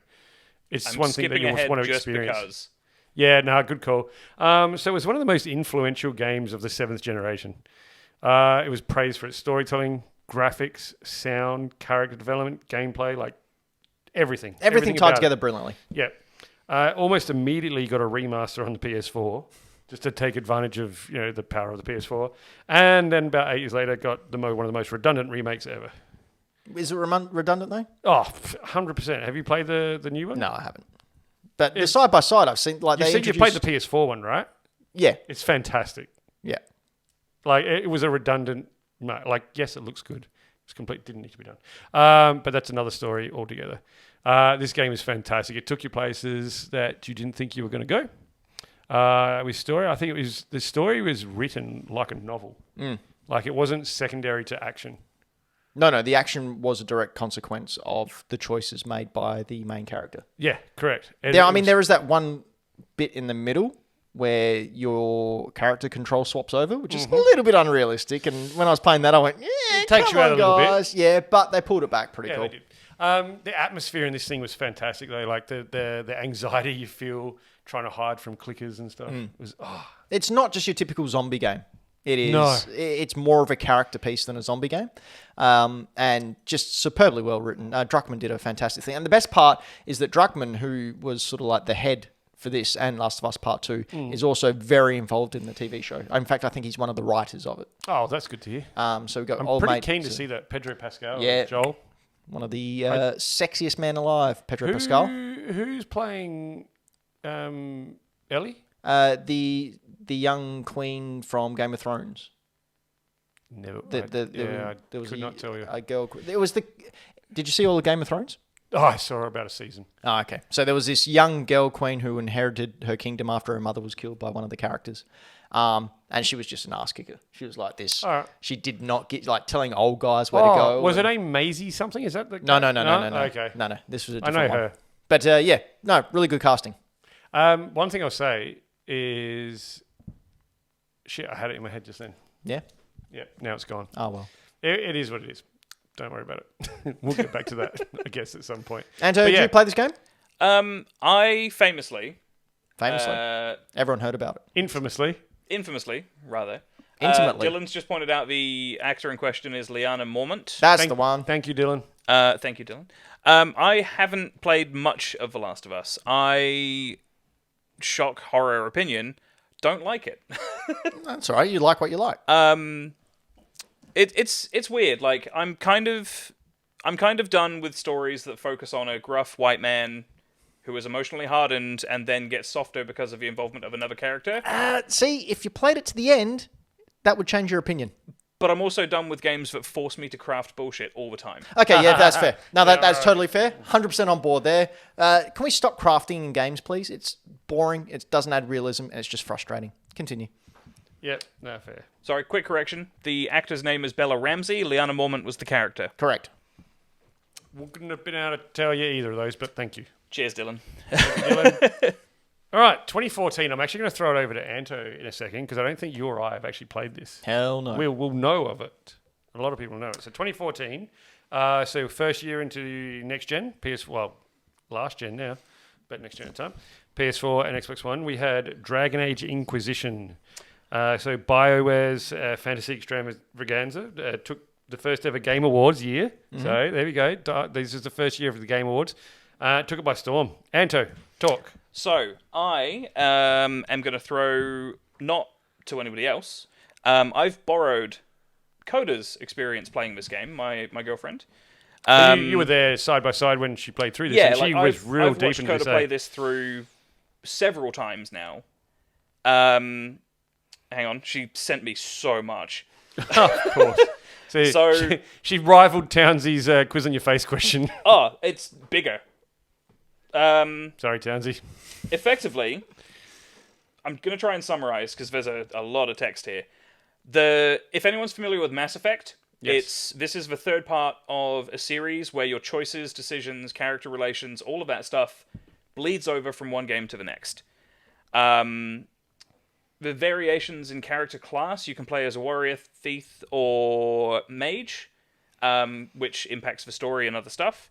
it's I'm one thing that skipping you ahead want to just experience. because. Yeah, no, good call. So it was one of the most influential games of the 7th generation. It was praised for its storytelling, graphics, sound, character development, gameplay, like everything. Everything tied about together it. brilliantly. Yeah. Almost immediately got a remaster on the PS4 just to take advantage of the power of the PS4. And then about 8 years later, got one of the most redundant remakes ever. Is it redundant though? Oh, 100%. Have you played the new one? No, I haven't. But the side by side, I've seen like You played the PS4 one, right? Yeah, It's fantastic. yeah. Like it was a redundant. Like yes, it looks good. It's complete. Didn't need to be done. But that's another story altogether. This game is fantastic. It took you places that you didn't think you were going to go. With story, I think the story was written like a novel. Like it wasn't secondary to action. No, the action was a direct consequence of the choices made by the main character. Yeah, correct. There is that one bit in the middle where your character control swaps over, which is a little bit unrealistic. And when I was playing that, I went, "Yeah, It takes come you out on, a little bit." guys." Yeah, but they pulled it back pretty Yeah, cool. they did. The atmosphere in this thing was fantastic though. Like the anxiety you feel trying to hide from clickers and stuff. It was It's not just your typical zombie game. It is. No. It's more of a character piece than a zombie game, and just superbly well written. Druckmann did a fantastic thing, and the best part is that Druckmann, who was sort of like the head for this and Last of Us Part 2, is also very involved in the TV show. In fact, I think he's one of the writers of it. Oh, that's good to hear. So we got I'm old pretty mate, keen to see that Pedro Pascal. Yeah. Joel. one of the sexiest men alive, Pedro Pascal. Who's playing Ellie? The young queen from Game of Thrones. Never. There was could not tell you. a girl. It was the. Did you see all the Game of Thrones? Oh, I saw about a season. Oh, okay. So there was this young girl queen who inherited her kingdom after her mother was killed by one of the characters. And she was just an ass kicker. She was like this. All right. She did not get like telling old guys where to go. Was her name Maisie something? Is that the No. Okay. No. This was a I different know one. her. But yeah, no, really good casting. One thing I'll say is, shit, I had it in my head just then. Yeah. Yeah, now it's gone. Oh well. It is what it is. Don't worry about it. We'll get back to that, I guess, at some point. Anto, But did yeah. you play this game? I famously, Everyone heard about it. Infamously, rather. Intimately. Dylan's just pointed out the actor in question is Liana Mormont. That's the one. Thank you, Dylan. Thank you, Dylan. I haven't played much of The Last of Us. I, shock horror opinion, don't like it. That's all right. You like what you like. It's weird. Like I'm kind of done with stories that focus on a gruff white man who is emotionally hardened and then gets softer because of the involvement of another character. See, if you played it to the end, that would change your opinion. But I'm also done with games that force me to craft bullshit all the time. Okay, yeah, that's fair. No, that's totally fair. 100% on board there. Can we stop crafting in games, please? It's boring, it doesn't add realism, and it's just frustrating. Continue. Yep, no, fair. Sorry, quick correction. The actor's name is Bella Ramsey. Liana Mormont was the character. Correct. Wouldn't have been able to tell you either of those, but thank you. Cheers, Dylan. All right, 2014. I'm actually going to throw it over to Anto in a second because I don't think you or I have actually played this. Hell no. We'll know of it. A lot of people know it. So 2014. So first year into next gen. Last gen now, but next gen at time. PS4 and Xbox One, we had Dragon Age Inquisition. So BioWare's Fantasy Extravaganza took the first ever Game Awards year. So there we go. This is the first year of the Game Awards. Took it by storm. Anto, talk. So I am going to throw, not to anybody else, I've borrowed Coda's experience playing this game, my girlfriend. You were there side by side when she played through this, and she was real I've deep watched in Coda this. play this through several times now. Hang on, she sent me so much. Of course. So she rivaled Townsy's quiz on your face question. Oh, it's bigger. Sorry, Townsy. Effectively, I'm going to try and summarize because there's a lot of text here. If anyone's familiar with Mass Effect, yes. This is the third part of a series where your choices, decisions, character relations, all of that stuff bleeds over from one game to the next. The variations in character class, you can play as a warrior, thief, or mage, which impacts the story and other stuff.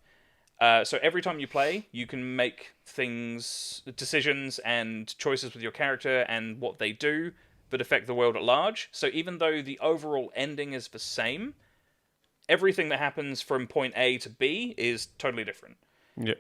So every time you play, you can make decisions and choices with your character and what they do that affect the world at large. So even though the overall ending is the same, everything that happens from point A to B is totally different. Yeah.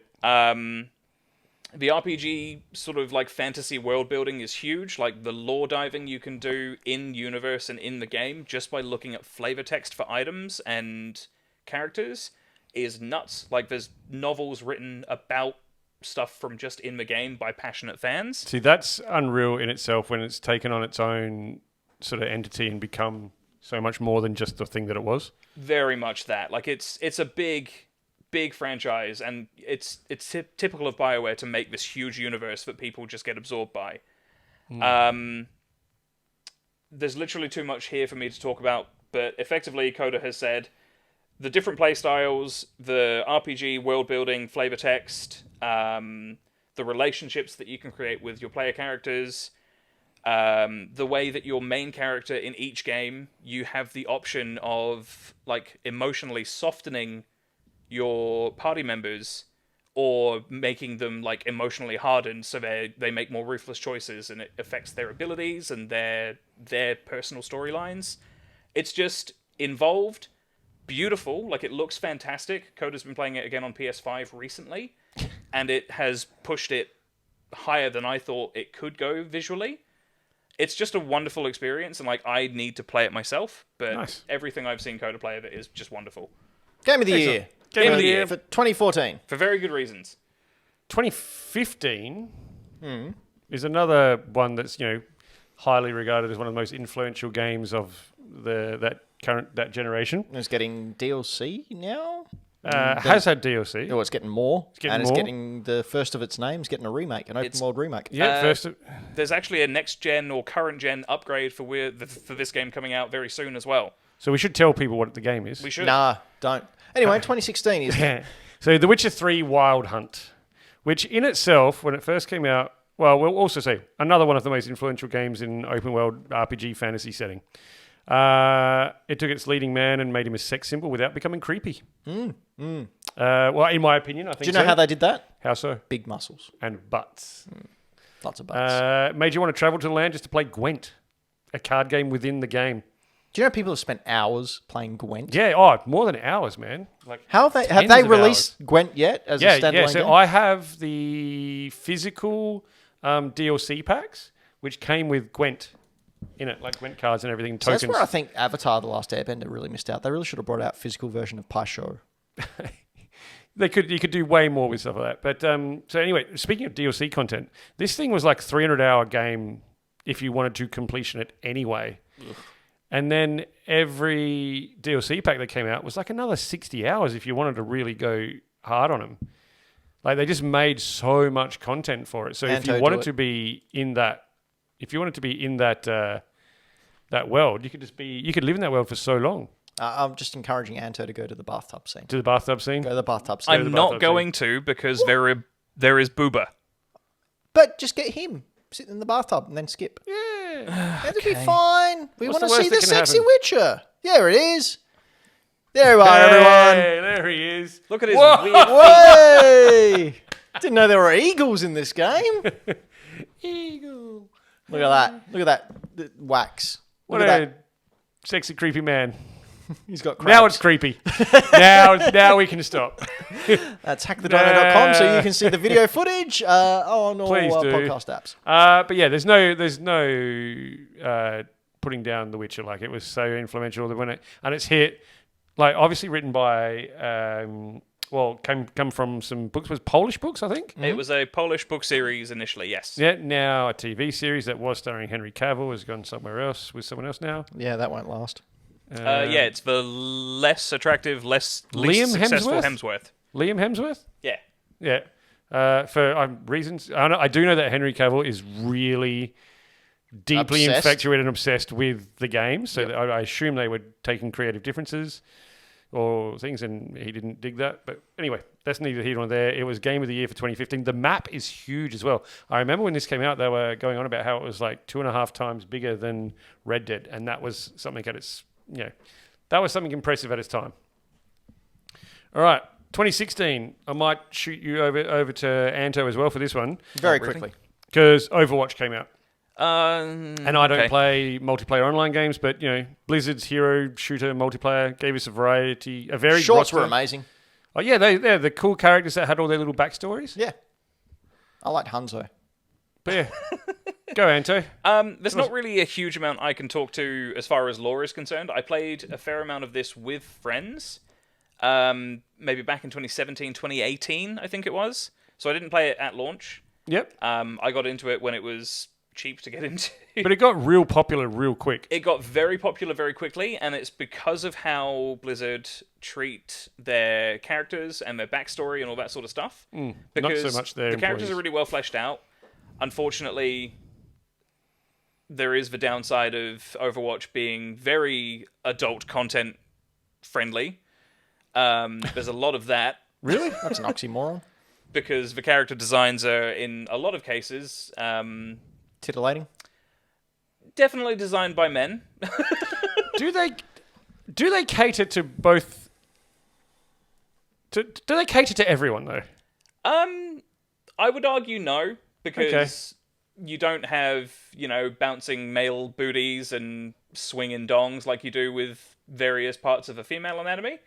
The RPG sort of like fantasy world building is huge. Like the lore diving you can do in universe and in the game just by looking at flavor text for items and characters is nuts. Like there's novels written about stuff from just in the game by passionate fans. See, that's unreal in itself when it's taken on its own sort of entity and become so much more than just the thing that it was. Very much that. Like it's a big franchise, and it's typical of BioWare to make this huge universe that people just get absorbed by. There's literally too much here for me to talk about, but effectively Coda has said the different playstyles, the RPG world building, flavor text, the relationships that you can create with your player characters, the way that your main character in each game, you have the option of like emotionally softening your party members or making them like emotionally hardened so they make more ruthless choices, and it affects their abilities and their personal storylines. It's just involved, beautiful, like it looks fantastic. Coda's been playing it again on PS5 recently, and it has pushed it higher than I thought it could go visually. It's just a wonderful experience, and like I need to play it myself, but Nice. Everything I've seen Coda play of it is just wonderful. Game of the year. Game of the year for 2014. For very good reasons. 2015 is another one that's, highly regarded as one of the most influential games of that generation. It's getting DLC now. Has had DLC. Oh, it's getting more. It's getting and more. It's getting the first of its name. It's getting a remake, an open world remake. Yeah, There's actually a next gen or current gen upgrade for this game coming out very soon as well. So we should tell people what the game is. We should. Nah, don't. Anyway, 2016 is... So The Witcher 3 Wild Hunt, which in itself, when it first came out, well, we'll also say another one of the most influential games in open world RPG fantasy setting. It took its leading man and made him a sex symbol without becoming creepy. Well, in my opinion, I think. Do you know how they did that? How so? Big muscles. And butts. Lots of butts. Made you want to travel to the land just to play Gwent, a card game within the game. Do you know people have spent hours playing Gwent? Yeah, more than hours, man. Like have they released Gwent yet as a standalone game? So game? I have the physical DLC packs, which came with Gwent in it, like Gwent cards and everything, So tokens. that's where I think Avatar: The Last Airbender really missed out. They really should have brought out physical version of Paisho. You could do way more with stuff like that. But so anyway, speaking of DLC content, this thing was like 300-hour game if you wanted to completion it anyway. Ugh. And then every DLC pack that came out was like another 60 hours if you wanted to really go hard on them. Like they just made so much content for it. So if you wanted to be in that, that world, you could live in that world for so long. I'm just encouraging Anto to go to the bathtub scene. To the bathtub scene? Go to the bathtub scene. I'm not going to because there is Booba. But just get him sitting in the bathtub and then skip. Yeah. It'll be fine. We want to see the sexy happen? Witcher. There it is. There you are, everyone. Hey, there he is. Look at his Whoa! weird feet. Way! Didn't know there were eagles in this game. Eagle. Look at that. Look at that. Wax. What Look a at that. sexy, creepy man. He's got crabs. Now it's creepy. now we can stop. That's hackthedino.com so you can see the video footage on all Please do. podcast apps. But yeah, there's no putting down The Witcher. Like, it was so influential that when it's hit, like, obviously written by come from some books. Was Polish books, I think. It was a Polish book series initially. Yes. Yeah. Now a TV series that was starring Henry Cavill has gone somewhere else with someone else now. Yeah, that won't last. Yeah, it's the less attractive, least Liam successful Hemsworth. Liam Hemsworth? Yeah. Yeah. For reasons. I do know that Henry Cavill is really deeply infatuated and obsessed with the game. So I assume they were taking creative differences or things, and he didn't dig that. But anyway, that's neither here nor there. It was Game of the Year for 2015. The map is huge as well. I remember when this came out, they were going on about how it was like 2.5 times bigger than Red Dead, and that was something at its... that was something impressive at its time. All right, 2016. I might shoot you over to Anto as well for this one. Very quickly. Because Overwatch came out. And I don't play multiplayer online games, but, Blizzard's hero shooter multiplayer gave us a very Shorts roster. were amazing. Oh, yeah, they're the cool characters that had all their little backstories. Yeah. I liked Hanzo. But yeah, go Anto. There's not really a huge amount I can talk to as far as lore is concerned. I played a fair amount of this with friends, maybe back in 2017, 2018, I think it was. So I didn't play it at launch. Yep. I got into it when it was cheap to get into. But it got real popular real quick. It got very popular very quickly, and it's because of how Blizzard treat their characters and their backstory and all that sort of stuff. Because not so much their the characters employees. are really well fleshed out. Unfortunately, there is the downside of Overwatch being very adult content friendly. There's a lot of that. Really? That's an oxymoron. Because the character designs are, in a lot of cases... Titillating? Definitely designed by men. Do they cater to both... Do they cater to everyone, though? I would argue no, because you don't have, bouncing male booties and swinging dongs like you do with various parts of a female anatomy.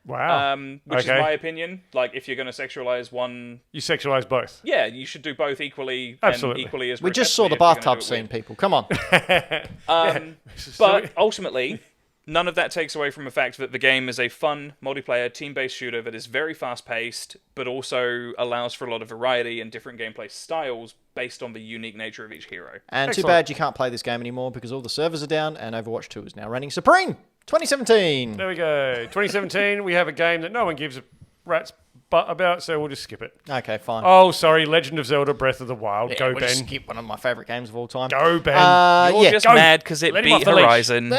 Wow. Which is my opinion. Like, if you're going to sexualize one... You sexualize both. Yeah, you should do both equally. Absolutely. And equally as We just saw the bathtub scene, people. Come on. But ultimately, none of that takes away from the fact that the game is a fun, multiplayer, team-based shooter that is very fast-paced, but also allows for a lot of variety and different gameplay styles based on the unique nature of each hero. And Excellent. too bad you can't play this game anymore because all the servers are down and Overwatch 2 is now reigning supreme. 2017. There we go. 2017, we have a game that no one gives a rat's butt about, so we'll just skip it. Okay, fine. Oh, sorry, Legend of Zelda Breath of the Wild. Yeah, Go, we'll Ben. just skip one of my favourite games of all time. Go, Ben. You're just Go. mad because it Let him off beat the leash. Horizon.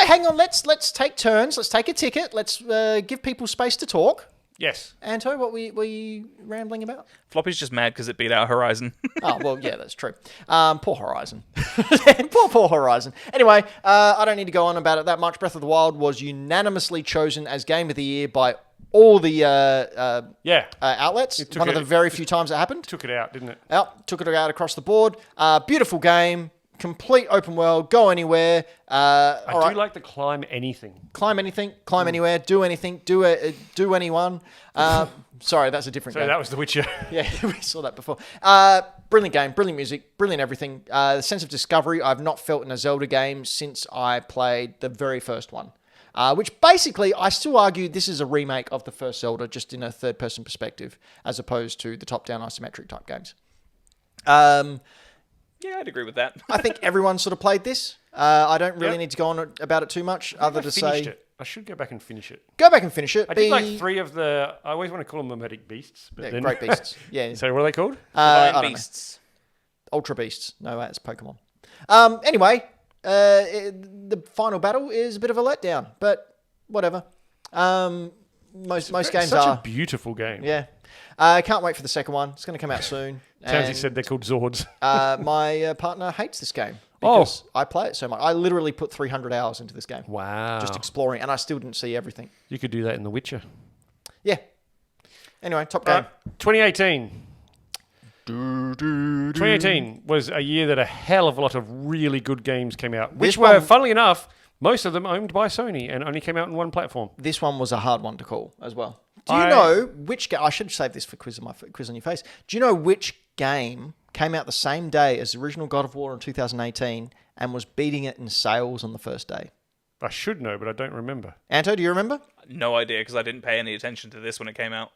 Hang on, let's take turns. Let's take a ticket. Let's give people space to talk. Yes. Anto, what were you rambling about? Floppy's just mad because it beat out Horizon. Oh, well, yeah, that's true. Poor Horizon. poor Horizon. Anyway, I don't need to go on about it that much. Breath of the Wild was unanimously chosen as Game of the Year by all the outlets. One of the very few times it happened. Took it out, didn't it? Yep, took it out across the board. Beautiful game. Complete open world. Go anywhere. I do like the climb anything. Climb anything. Climb anywhere. Do anything. Do anyone. Sorry, that's a different game. So that was The Witcher. Yeah, we saw that before. Brilliant game, brilliant music, brilliant everything. The sense of discovery I've not felt in a Zelda game since I played the very first one. Which basically, I still argue this is a remake of the first Zelda, just in a third-person perspective, as opposed to the top-down isometric type games. Yeah, I'd agree with that. I think everyone sort of played this. I don't really need to go on about it too much, other to say... It. I should go back and finish it. Go back and finish it. I did like 3 of the... I always want to call them mimetic beasts. But then... Great beasts. Yeah. So what are they called? I don't know. Beasts. Ultra Beasts. No, that's Pokemon. Anyway, the final battle is a bit of a letdown, but whatever. Most games such are. a beautiful game. Yeah. I can't wait for the second one. It's going to come out soon. Tansy said they're called Zords. My partner hates this game because I play it so much. I literally put 300 hours into this game. Wow. Just exploring, and I still didn't see everything. You could do that in The Witcher. Yeah. Anyway, top game. 2018. 2018 was a year that a hell of a lot of really good games came out, which This were, one- funnily enough, most of them owned by Sony and only came out on one platform. This one was a hard one to call as well. Do you I- know which game? I should save this for quiz on your face. Do you know which game came out the same day as the original God of War in 2018 and was beating it in sales on the first day? I should know, but I don't remember. Anto, do you remember? No idea, because I didn't pay any attention to this when it came out.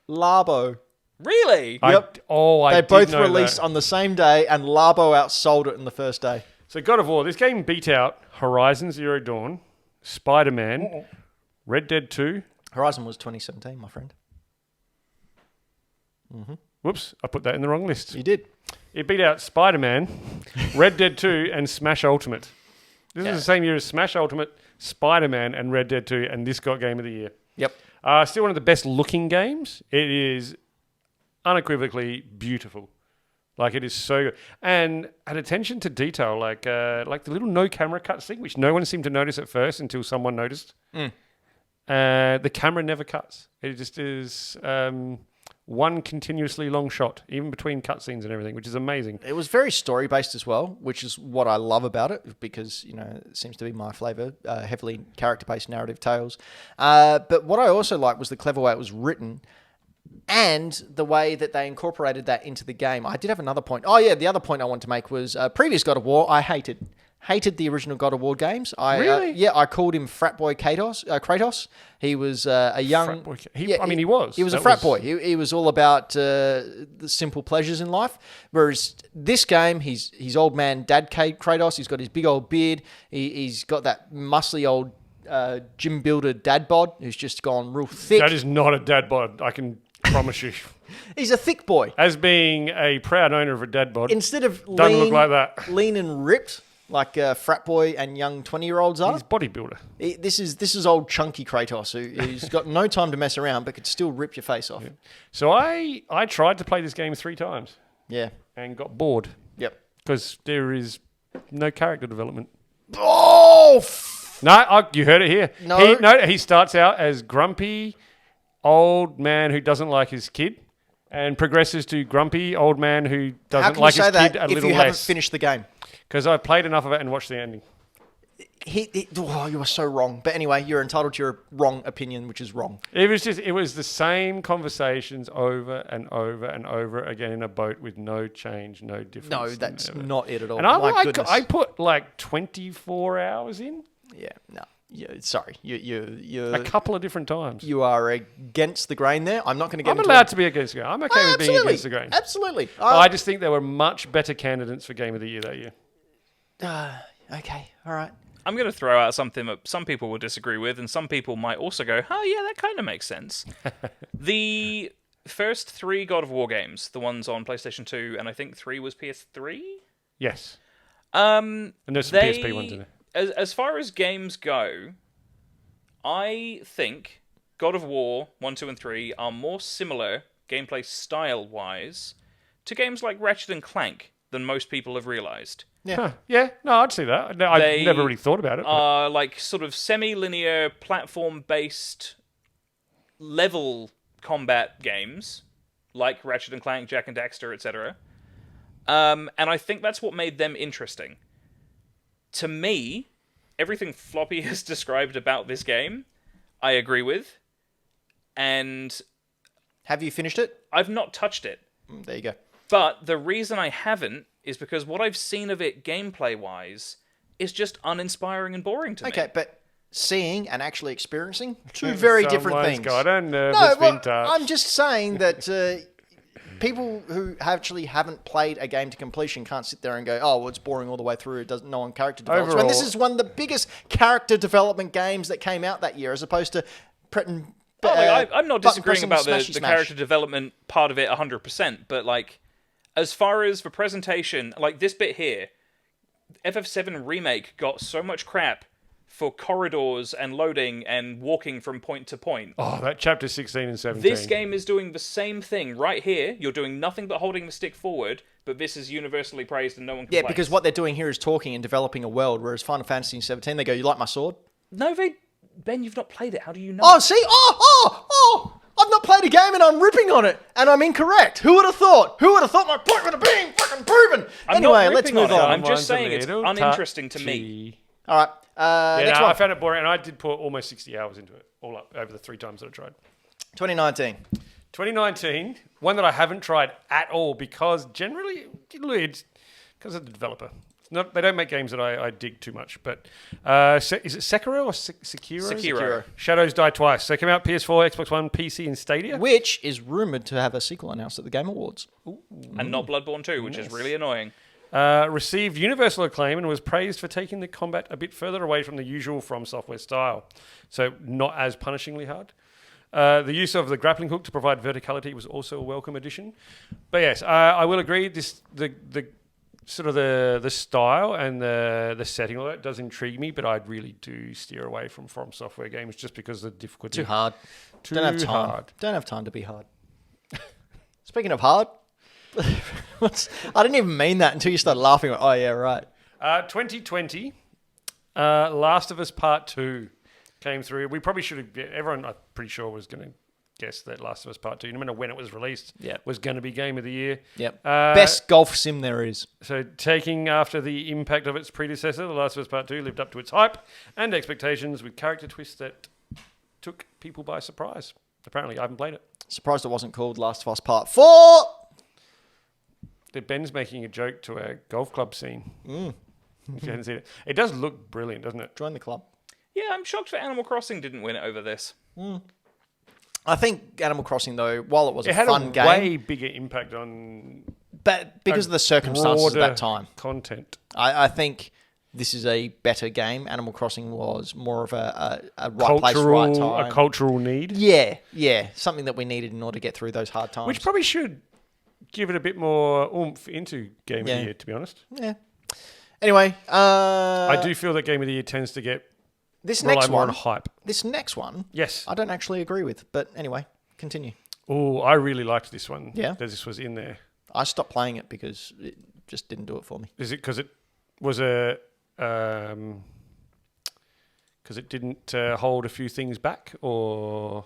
Labo. Really? Yep. They They both released on the same day, and Labo outsold it in the first day. So God of War, this game beat out Horizon Zero Dawn, Spider-Man, Red Dead 2. Horizon was 2017, my friend. Whoops, I put that in the wrong list. You did. It beat out Spider-Man, Red Dead 2, and Smash Ultimate. This is the same year as Smash Ultimate, Spider-Man, and Red Dead 2, and this got Game of the Year. Yep. Still one of the best looking games. It is unequivocally beautiful. Like, it is so good. And an attention to detail, like the little no camera cutscene, which no one seemed to notice at first until someone noticed. The camera never cuts. It just is one continuously long shot, even between cutscenes and everything, which is amazing. It was very story-based as well, which is what I love about it, because, it seems to be my flavour, heavily character-based narrative tales. But what I also liked was the clever way it was written and the way that they incorporated that into the game. I did have another point. Oh, yeah, the other point I wanted to make was previous God of War, I hated the original God of War games. Really? I called him Frat Boy Kratos. He was a young... Frat boy. He was. He was That a frat boy. He was all about the simple pleasures in life. Whereas this game, he's old man dad Kratos. He's got his big old beard. He's got that muscly old gym builder dad bod who's just gone real thick. That is not a dad bod, I can promise you. He's a thick boy. As being a proud owner of a dad bod, Instead of doesn't look like that. lean and ripped like frat boy and young 20-year-olds are. He's bodybuilder. This is old chunky Kratos who's got no time to mess around but could still rip your face off. So I tried to play this game 3 times Yeah. and got bored Yep. because there is no character development. Oh! No, you heard it here. No. He starts out as grumpy old man who doesn't like his kid and progresses to grumpy old man who How doesn't can like you say his kid that a if little you haven't less. finished the game? Because I played enough of it and watched the ending. You are so wrong. But anyway, you're entitled to your wrong opinion, which is wrong. It was the same conversations over and over and over again in a boat with no change, no difference. No, that's not it at all. And My goodness. I put like 24 hours in Yeah, no. Sorry. You're a couple of different times. You are against the grain there. I'm not going to get I'm into allowed to be against the grain. I'm okay with being Absolutely. against the grain. Absolutely. I just think there were much better candidates for Game of the Year that year. Okay. All right. I'm going to throw out something that some people will disagree with, and some people might also go, oh, yeah, that kind of makes sense. The first 3 God of War games, the ones on PlayStation 2, and I think 3 was PS3? Yes. And there's some PSP ones in there. As far as games go, I think God of War 1, 2, and 3 are more similar, gameplay style-wise, to games like Ratchet and Clank than most people have realised. Yeah. Huh. Yeah, no, I'd see that. No, I've never really thought about it. Are like sort of semi-linear, platform-based level combat games, like Ratchet and Clank, Jak and Daxter, etc. And I think that's what made them interesting. To me, everything Floppy has described about this game, I agree with. And Have you finished it? I've not touched it. There you go. But the reason I haven't is because what I've seen of it gameplay-wise is just uninspiring and boring to me. Okay, but seeing and actually experiencing, two very different Someone's things. got a nerve No, that's well, been touched. I'm just saying that people who actually haven't played a game to completion can't sit there and go, oh, well, it's boring all the way through. It doesn't know on character development. When this Overall- is one of the biggest character development games that came out that year, as opposed to I'm I'm not disagreeing about the character development part of it 100%, but like, as far as the presentation, like this bit here, FF7 Remake got so much crap for corridors and loading and walking from point to point. Oh, that chapter 16 and 17. This game is doing the same thing right here. You're doing nothing but holding the stick forward, but this is universally praised and no one complains. Yeah, because what they're doing here is talking and developing a world, whereas Final Fantasy 17, they go, you like my sword? No, Ben, you've not played it. How do you know? Oh, see? I've not played a game and I'm ripping on it, and I'm incorrect. Who would have thought? Who would have thought my point would have been fucking proven? Anyway, let's move on. I'm just saying it's uninteresting to me. All right. Next one. I found it boring, and I did put almost 60 hours into it, all up over the 3 times that I tried. 2019. 2019, one that I haven't tried at all because generally it's because of the developer. They don't make games that I dig too much, but is it Sekiro or Sekiro? Sekiro. Shadows Die Twice. So it came out PS4, Xbox One, PC, and Stadia. Which is rumoured to have a sequel announced at the Game Awards. Ooh. And not Bloodborne 2, which is really annoying. Received universal acclaim and was praised for taking the combat a bit further away from the usual From Software style. So not as punishingly hard. The use of the grappling hook to provide verticality was also a welcome addition. But yes, I will agree. The sort of the style and the setting of it does intrigue me, but I really do steer away from Software games just because of the difficulty. Too hard. Don't have time. Hard. Don't have time to be hard. Speaking of hard, I didn't even mean that until you started laughing. Oh yeah, right. 2020, Last of Us Part 2 came through. We probably should have. Everyone, I'm pretty sure, was going to guess that Last of Us Part 2, no matter when it was released, was going to be Game of the Year. Yep. Best golf sim there is. So taking after the impact of its predecessor, The Last of Us Part 2 lived up to its hype and expectations with character twists that took people by surprise. Apparently, I haven't played it. Surprised it wasn't called Last of Us Part 4. Ben's making a joke to our golf club scene. If you haven't seen it. It does look brilliant, doesn't it? Join the club. Yeah, I'm shocked that Animal Crossing didn't win it over this. I think Animal Crossing, though, while it was a fun game... It had a way bigger impact on... But because of the circumstances at that time. Content. I think this is a better game. Animal Crossing was more of a right place, right time. A cultural need. Yeah. Something that we needed in order to get through those hard times. Which probably should give it a bit more oomph into Game of the Year, to be honest. Yeah. Anyway... I do feel that Game of the Year tends to get... This next one, on hype. This next one, yes, I don't actually agree with. But anyway, continue. Oh, I really liked this one. Yeah, this was in there. I stopped playing it because it just didn't do it for me. Is it because it was because it didn't hold a few things back, or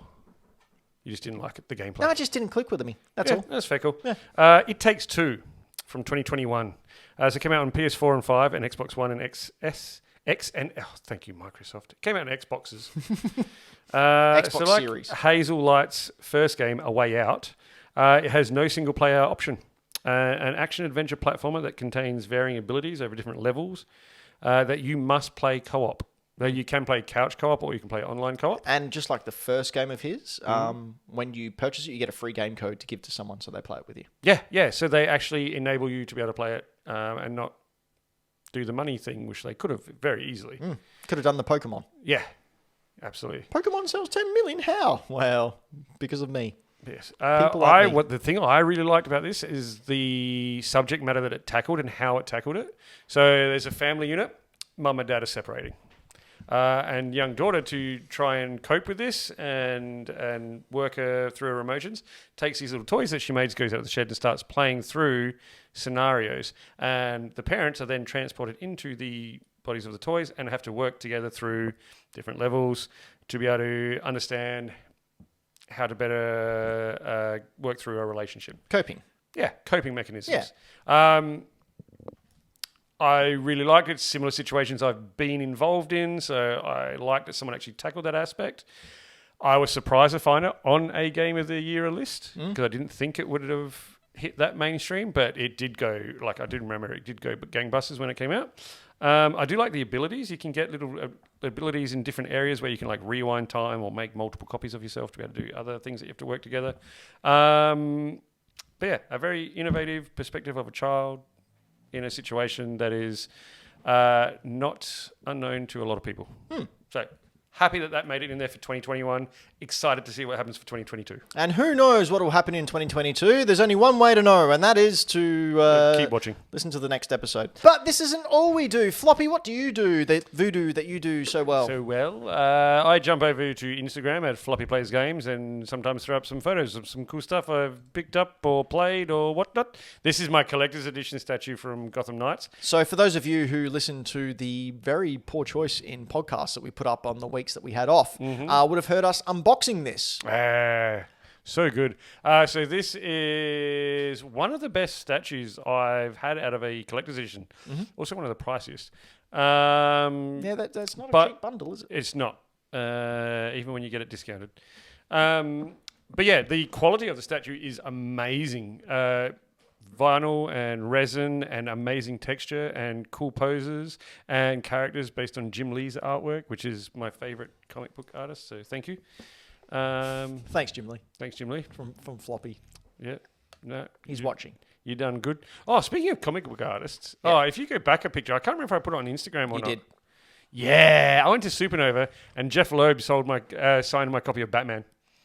you just didn't like it, the gameplay? No, it just didn't click with me. That's all. That's fair. Cool. Yeah. It Takes Two from 2021. So it came out on PS4 and 5 and Xbox One and thank you, Microsoft. It came out on Xboxes. Xbox Series. Hazel Light's first game, A Way Out, it has no single-player option. An action-adventure platformer that contains varying abilities over different levels that you must play co-op. Now, you can play couch co-op or you can play online co-op. And just like the first game of his, when you purchase it, you get a free game code to give to someone so they play it with you. Yeah. So they actually enable you to be able to play it and not do the money thing, which they could have very easily. Could have done the Pokemon. Yeah, absolutely. Pokemon sells 10 million. How? Well, because of me. Yes. The thing I really liked about this is the subject matter that it tackled and how it tackled it. So there's a family unit. Mum and dad are separating. And young daughter, to try and cope with this and work her through her emotions, takes these little toys that she made, goes out of the shed and starts playing through scenarios. And the parents are then transported into the bodies of the toys and have to work together through different levels to be able to understand how to better work through a relationship. Coping. Yeah, coping mechanisms. Yeah. I really like it. Similar situations I've been involved in, so I like that someone actually tackled that aspect. I was surprised to find it on a Game of the Year list because I didn't think it would have hit that mainstream, but it did go, I do remember it did go gangbusters when it came out. I do like the abilities. You can get little abilities in different areas where you can rewind time or make multiple copies of yourself to be able to do other things that you have to work together. But yeah, a very innovative perspective of a child in a situation that is not unknown to a lot of people. So happy that made it in there for 2021. Excited to see what happens for 2022. And who knows what will happen in 2022. There's only one way to know, and that is to... keep watching. Listen to the next episode. But this isn't all we do. Floppy, what do you do, Voodoo, that you do so well? I jump over to Instagram at Floppy Plays Games and sometimes throw up some photos of some cool stuff I've picked up or played or whatnot. This is my collector's edition statue from Gotham Knights. So for those of you who listen to the very poor choice in podcasts that we put up on the weeks that we had off, would have heard us unboxing this. So good. So this is one of the best statues I've had out of a collector's edition. Also one of the priciest. Yeah, that's not a cheap bundle, is it? It's not, even when you get it discounted. But yeah, the quality of the statue is amazing. Vinyl and resin and amazing texture and cool poses and characters based on Jim Lee's artwork, which is my favorite comic book artist. So thank you. Thanks, Jim Lee. Thanks, Jim Lee. From Floppy. Yeah. No, He's watching. You done good. Oh, speaking of comic book artists, if you go back a picture, I can't remember if I put it on Instagram or not. You did. Yeah, I went to Supernova and Jeff Loeb signed my copy of Batman.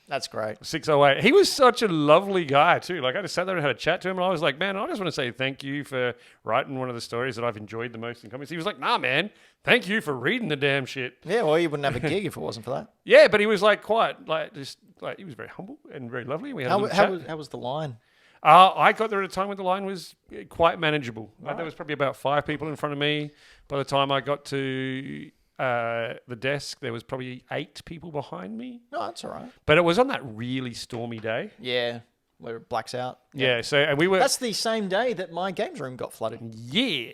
That's great. 608. He was such a lovely guy too. Like I just sat there and had a chat to him, and I was like, "Man, I just want to say thank you for writing one of the stories that I've enjoyed the most in comics." He was like, "Nah, man, thank you for reading the damn shit." Yeah, well, you wouldn't have a gig if it wasn't for that. Yeah, but he was like quite like just like he was very humble and very lovely. We had a little chat. How was the line? I got there at a time when the line was quite manageable. There was probably about 5 people in front of me. By the time I got to the desk, there was probably 8 people behind me. No, that's all right. But it was on that really stormy day. Yeah, where it blacks out. Yeah, so and we were. That's the same day that my games room got flooded. Yeah,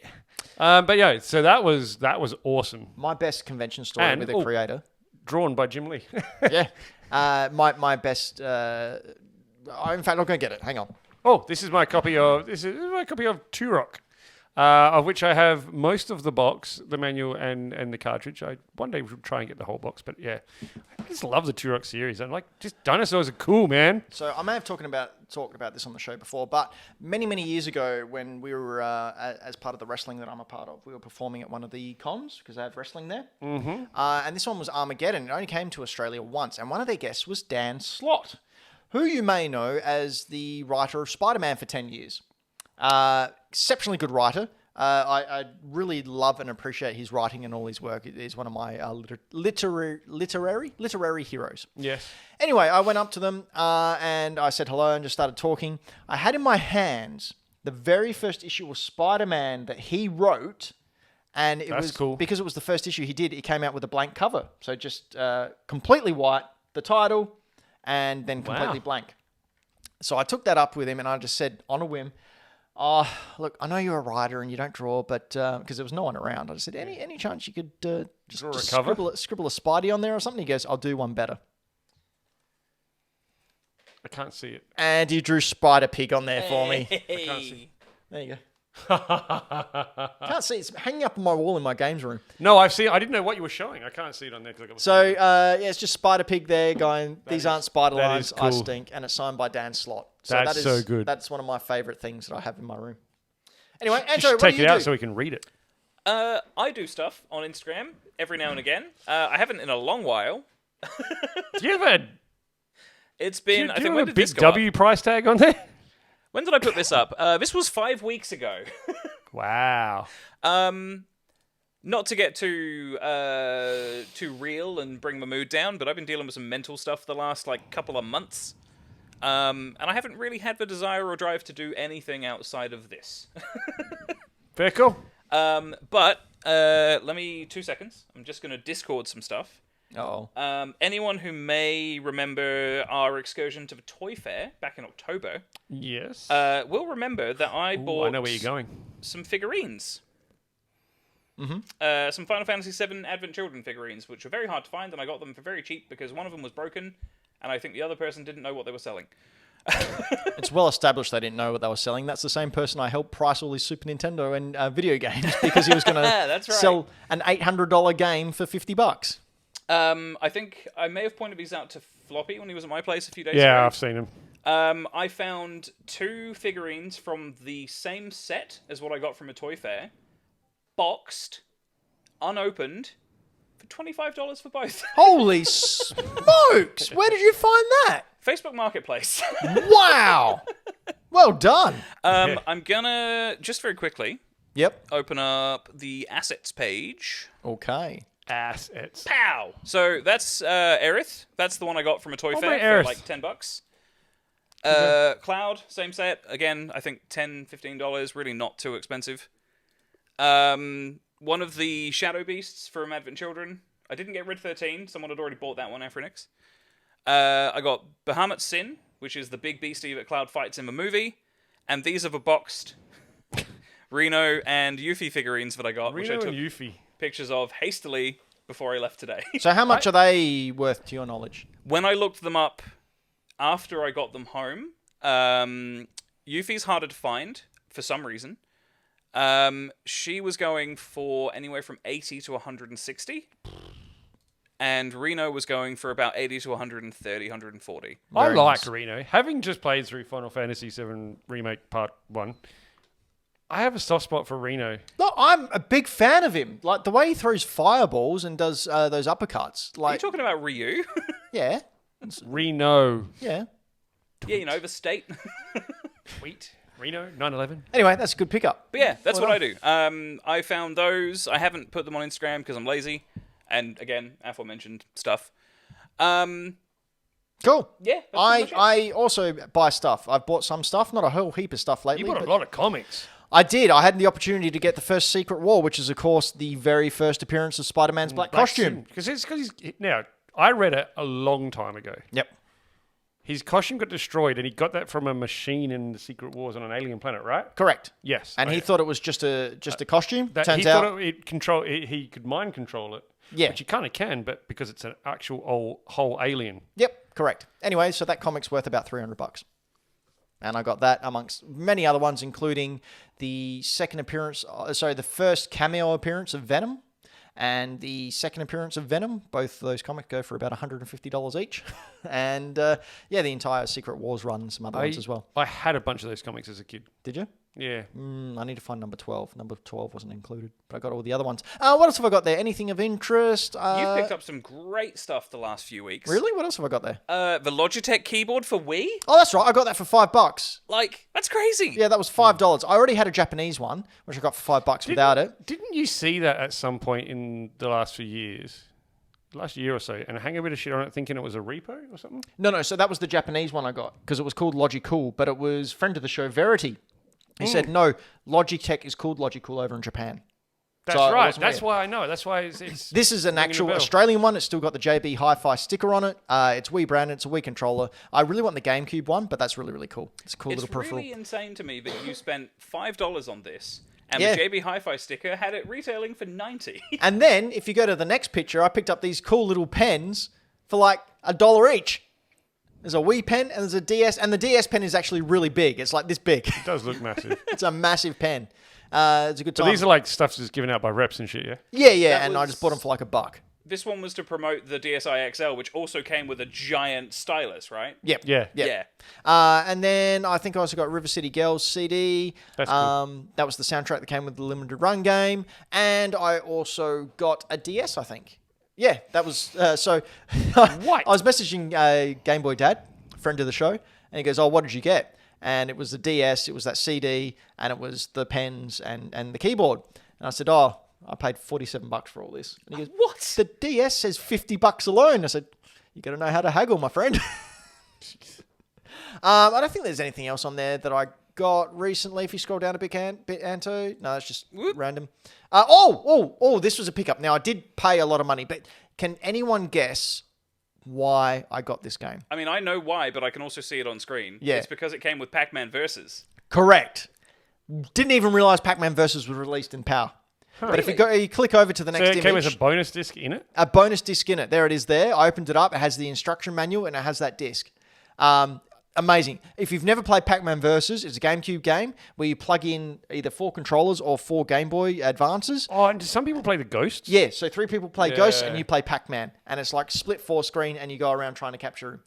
but yeah, so that was awesome. My best convention story with a creator, drawn by Jim Lee. Yeah, my best. In fact, I'm going to get it. Hang on. Oh, this is my copy of Turok. Of which I have most of the box, the manual, and the cartridge. I one day will try and get the whole box, but yeah, I just love the Turok series. I'm like, just dinosaurs are cool, man. So I may have talked about this on the show before, but many years ago, when we were as part of the wrestling that I'm a part of, we were performing at one of the cons because they have wrestling there. Mm-hmm. And this one was Armageddon. It only came to Australia once, and one of their guests was Dan Slott, who you may know as the writer of Spider-Man for 10 years. Exceptionally good writer. I really love and appreciate his writing and all his work. He's one of my literary heroes. Yes. Anyway, I went up to them and I said hello and just started talking. I had in my hands the very first issue of Spider-Man that he wrote, and it was cool because it was the first issue he did. It came out with a blank cover, so just completely white, the title, and then completely blank. So I took that up with him and I just said on a whim, "Oh, look, I know you're a writer and you don't draw, but because there was no one around, I just said, any chance you could just scribble a Spidey on there or something?" He goes, "I'll do one better." I can't see it. And he drew Spider Pig on there for me. I can't see. There you go. Can't see. It's hanging up on my wall in my games room. No, I've seen. I didn't know what you were showing. I can't see it on there. So it's just Spider Pig there going, "These aren't spider lines, cool. I stink," and it's signed by Dan Slott. So that's so good. That's one of my favourite things that I have in my room. Anyway, Andrew, what do you do? Take it out so we can read it. I do stuff on Instagram every now and again. I haven't in a long while. Do you have It's been. I think when did this go up? Price tag on there? When did I put this up? This was 5 weeks ago. Wow. Not to get too real and bring my mood down, but I've been dealing with some mental stuff the last couple of months. And I haven't really had the desire or drive to do anything outside of this. Very cool. But let me 2 seconds. I'm just going to Discord some stuff. Uh-oh. Anyone who may remember our excursion to the Toy Fair back in October, yes, will remember that I bought. I know where you're going. Some figurines. Mm-hmm. Some Final Fantasy VII Advent Children figurines, which were very hard to find, and I got them for very cheap because one of them was broken, and I think the other person didn't know what they were selling. It's well established they didn't know what they were selling. That's the same person I helped price all his Super Nintendo and video games because he was going to sell an $800 game for $50. I think I may have pointed these out to Floppy when he was at my place a few days ago. Yeah, I've seen him. I found 2 figurines from the same set as what I got from a Toy Fair, boxed, unopened, for $25 for both. Holy smokes! Where did you find that? Facebook Marketplace. Wow! Well done. I'm gonna, just very quickly, open up the assets page. Okay. Assets. Pow! So that's Aerith. That's the one I got from a Toy Fair for $10. Cloud, same set. Again, I think $10, $15. Really not too expensive. One of the Shadow Beasts from Advent Children. I didn't get Red 13. Someone had already bought that one, Afronix. I got Bahamut Sin, which is the big beastie that Cloud fights in the movie. And these are the boxed Reno and Yuffie figurines that I got, which I took pictures of hastily before I left today. So how much are they worth to your knowledge? When I looked them up after I got them home, Yuffie's harder to find for some reason. She was going for anywhere from 80 to 160. And Reno was going for about 80 to 130, 140. I like Reno. Having just played through Final Fantasy VII Remake Part 1, I have a soft spot for Reno. Look, I'm a big fan of him. Like, the way he throws fireballs and does those uppercuts. Like, Are you talking about Ryu? Yeah. Reno. Yeah. Yeah, the state. Sweet. Reno, 9/11. Anyway, that's a good pickup. But yeah, that's what I do. I found those. I haven't put them on Instagram because I'm lazy. And again, aforementioned stuff. Cool. Yeah. I also buy stuff. I've bought some stuff, not a whole heap of stuff lately. You bought a lot of comics. I did. I had the opportunity to get the first Secret War, which is, of course, the very first appearance of Spider-Man's black costume. Because he's now. I read it a long time ago. Yep. His costume got destroyed, and he got that from a machine in the Secret Wars on an alien planet, right? Correct. Yes. And he thought it was just a costume. Turns he out thought he could mind control it. Yeah. Which you kind of can, but because it's an actual whole alien. Yep, correct. Anyway, so that comic's worth about $300. And I got that amongst many other ones, including the the first cameo appearance of Venom and the second appearance of Venom. Both of those comics go for about $150 each. And the entire Secret Wars run, some other ones as well. I had a bunch of those comics as a kid. Did you? Yeah. I need to find number 12. Number 12 wasn't included, but I got all the other ones. What else have I got there? Anything of interest? You've picked up some great stuff the last few weeks. Really? What else have I got there? The Logitech keyboard for Wii? Oh, that's right. I got that for $5. Like, that's crazy. Yeah, that was $5. I already had a Japanese one, which I got for $5 without it. Didn't you see that at some point in the last few years? Last year or so, and hang a bit of shit on it thinking it was a repo or something? No, so that was the Japanese one I got, because it was called Logicool, but it was friend of the show, Verity. He said, no, Logitech is called Logicool over in Japan. That's right. That's why I know. That's why it's This is an actual Australian one. It's still got the JB Hi-Fi sticker on it. It's Wii branded. It's a Wii controller. I really want the GameCube one, but that's really, really cool. It's a cool little peripheral. It's really insane to me that you spent $5 on this, and the JB Hi-Fi sticker had it retailing for $90. And then, if you go to the next picture, I picked up these cool little pens for like $1 each. There's a Wii pen and there's a DS, and the DS pen is actually really big. It's like this big. It does look massive. It's a massive pen. It's a good time. But these are like stuff just given out by reps and shit, yeah? Yeah, and I just bought them for like $1. This one was to promote the DSi XL, which also came with a giant stylus, right? Yep. Yeah. And then I think I also got River City Girls CD. That's cool. That was the soundtrack that came with the limited run game. And I also got a DS, I think. Yeah, that was... What? I was messaging Game Boy Dad, friend of the show, and he goes, what did you get? And it was the DS, it was that CD, and it was the pens and the keyboard. And I said, I paid $47 for all this. And he goes, what? The DS says $50 alone. I said, you got to know how to haggle, my friend. I don't think there's anything else on there that I got recently. If you scroll down a bit, Anto. No, it's just random. This was a pickup. Now, I did pay a lot of money, but can anyone guess why I got this game? I mean, I know why, but I can also see it on screen. Yeah. It's because it came with Pac-Man Versus. Correct. Didn't even realize Pac-Man Versus was released in PAL. But if you click over to the next image... So it came with a bonus disc in it? A bonus disc in it. There it is there. I opened it up. It has the instruction manual and it has that disc. Amazing. If you've never played Pac-Man Versus, it's a GameCube game where you plug in either 4 controllers or 4 Game Boy Advances. Oh, and do some people play the Ghosts? Yeah, so 3 people play Ghosts and you play Pac-Man. And it's like split 4 screen and you go around trying to capture him.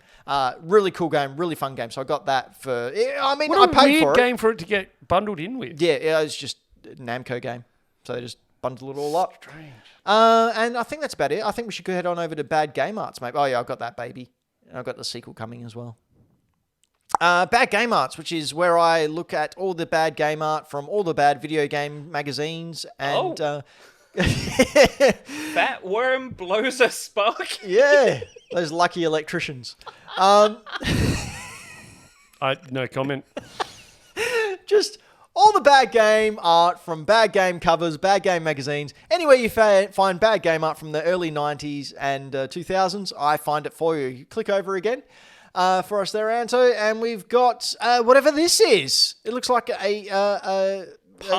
Really cool game, really fun game. So I got that for... I mean, I paid for it. What a weird game for it to get bundled in with. Yeah, it's just a Namco game. So they just bundle it all up. Strange. And I think that's about it. I think we should go head on over to Bad Game Arts, mate. Oh, yeah, I've got that, baby. And I've got the sequel coming as well. Bad Game Arts, which is where I look at all the bad game art from all the bad video game magazines. And Fat Worm blows a spark? Yeah, those lucky electricians. No comment. Just... all the bad game art from bad game covers, bad game magazines. Anywhere you find bad game art from the early 90s and 2000s, I find it for you. You click over again. for us there, Anto. And we've got whatever this is. It looks like a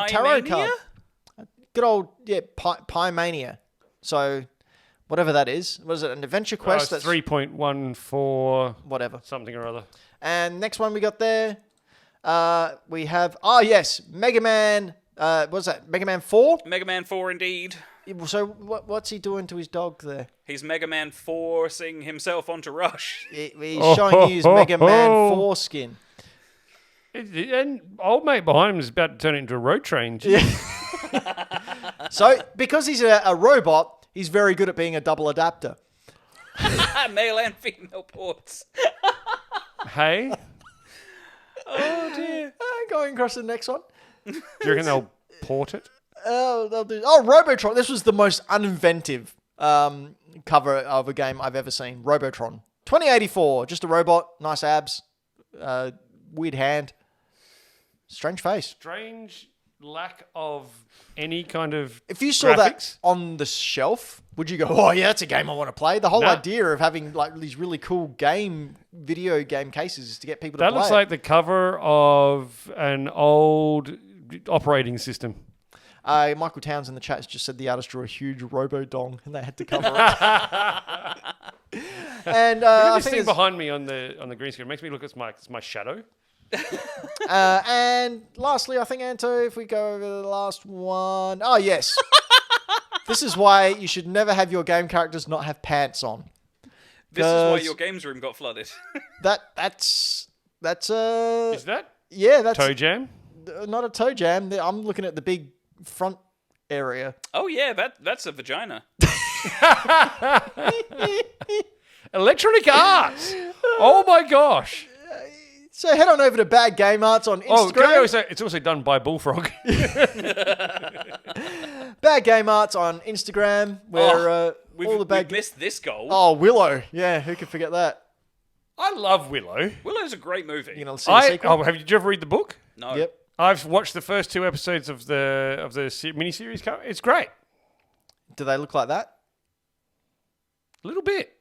tarot card. Good old, Pie Mania. So, whatever that is. What is it, an adventure quest? That's 3.14... Whatever. Something or other. And next one we got there, we have, Mega Man, what's that, Mega Man 4? Mega Man 4, indeed. So what's he doing to his dog there? He's Mega Man forcing himself onto Rush. He's showing you his Mega Man 4 skin. And old mate behind him is about to turn it into a road train. So, because he's a robot, he's very good at being a double adapter. Male and female ports. Hey? Oh, dear. Going across to the next one. Do you reckon they'll port it? They'll do. Oh, Robotron. This was the most uninventive cover of a game I've ever seen. Robotron. 2084. Just a robot. Nice abs. Weird hand. Strange face. Strange lack of any kind of If you saw graphics. that on the shelf, would you go, oh yeah, that's a game I want to play? The whole No. idea of having like these really cool video game cases is to get people to That play looks it. like the cover of an old operating system. Michael Towns in the chat has just said the artist drew a huge robo-dong and they had to cover it. And I This think thing it's- behind me on the green screen makes me look at my shadow. and lastly, I think, Anto, if we go over the last one. Oh, yes. This is why you should never have your game characters not have pants on. This is why your games room got flooded. That's Is that yeah, that's toe jam? not a toe jam. I'm looking at the big front area. Oh, yeah, that's a vagina. Electronic Arts. Oh my gosh. So head on over to Bad Game Arts on Oh, can I Instagram. also, it's also done by Bullfrog. Bad Game Arts on Instagram, where We've, all the bad. we've missed this goal. Oh, Willow. Yeah, who could forget that? I love Willow. Willow's a great movie. You know, see the sequel? Have you ever read the book? No. Yep. I've watched the first 2 episodes of the miniseries. It's great. Do they look like that? A little bit.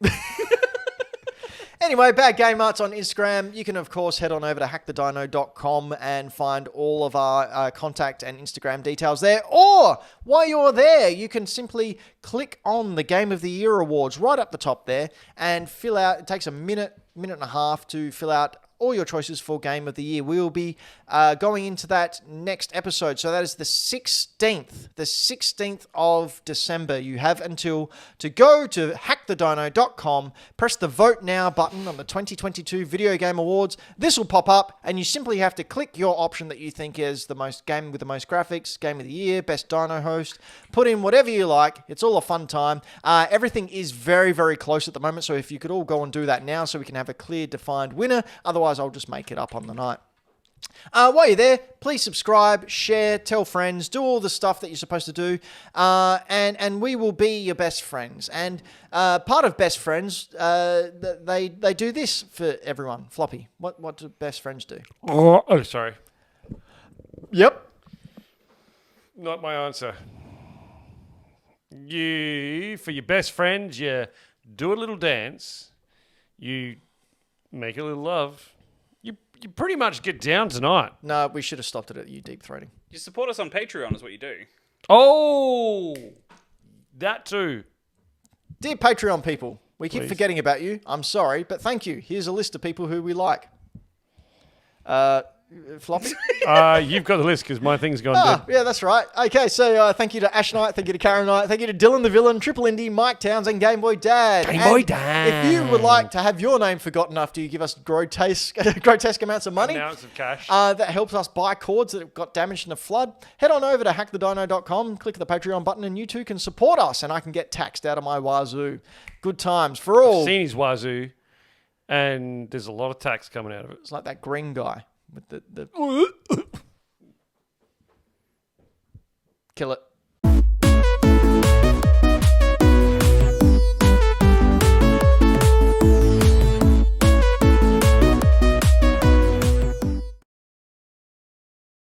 Anyway, Bad Game Arts on Instagram. You can, of course, head on over to hackthedino.com and find all of our contact and Instagram details there. Or, while you're there, you can simply click on the Game of the Year awards right up the top there and fill out. It takes a minute and a half to fill out all your choices for Game of the Year. We will be going into that next episode. So that is the 16th of December. You have until to go to hackthedino.com, press the Vote Now button on the 2022 Video Game Awards. This will pop up, and you simply have to click your option that you think is the most game with the most graphics, Game of the Year, Best Dino Host. Put in whatever you like. It's all a fun time. Everything is very, very close at the moment, so if you could all go and do that now so we can have a clear, defined winner. Otherwise, I'll just make it up on the night. While you're there, please subscribe, share, tell friends, do all the stuff that you're supposed to do, and we will be your best friends. And part of best friends, they do this for everyone. Floppy, what do best friends do? Oh, sorry. Yep. Not my answer. For your best friend, you do a little dance. You make a little love. You pretty much get down tonight. No, we should have stopped it at you deep throating. You support us on Patreon is what you do. Oh, that too. Dear Patreon people, we keep Please. forgetting about you. I'm sorry, but thank you. Here's a list of people who we like. Floppy? You've got the list because my thing's gone dead. Yeah, that's right. Okay, so thank you to Ash Knight, thank you to Karen Knight, thank you to Dylan the Villain, Triple Indy, Mike Towns, and Game Boy Dad. Game Boy And Dad. If you would like to have your name forgotten after you give us grotesque amounts of money, Amounts of cash. that helps us buy cords that have got damaged in a flood, head on over to hackthedino.com, click the Patreon button, and you too can support us, and I can get taxed out of my wazoo. Good times for all. Seen his wazoo, and there's a lot of tax coming out of it. It's like that green guy with the... Kill it.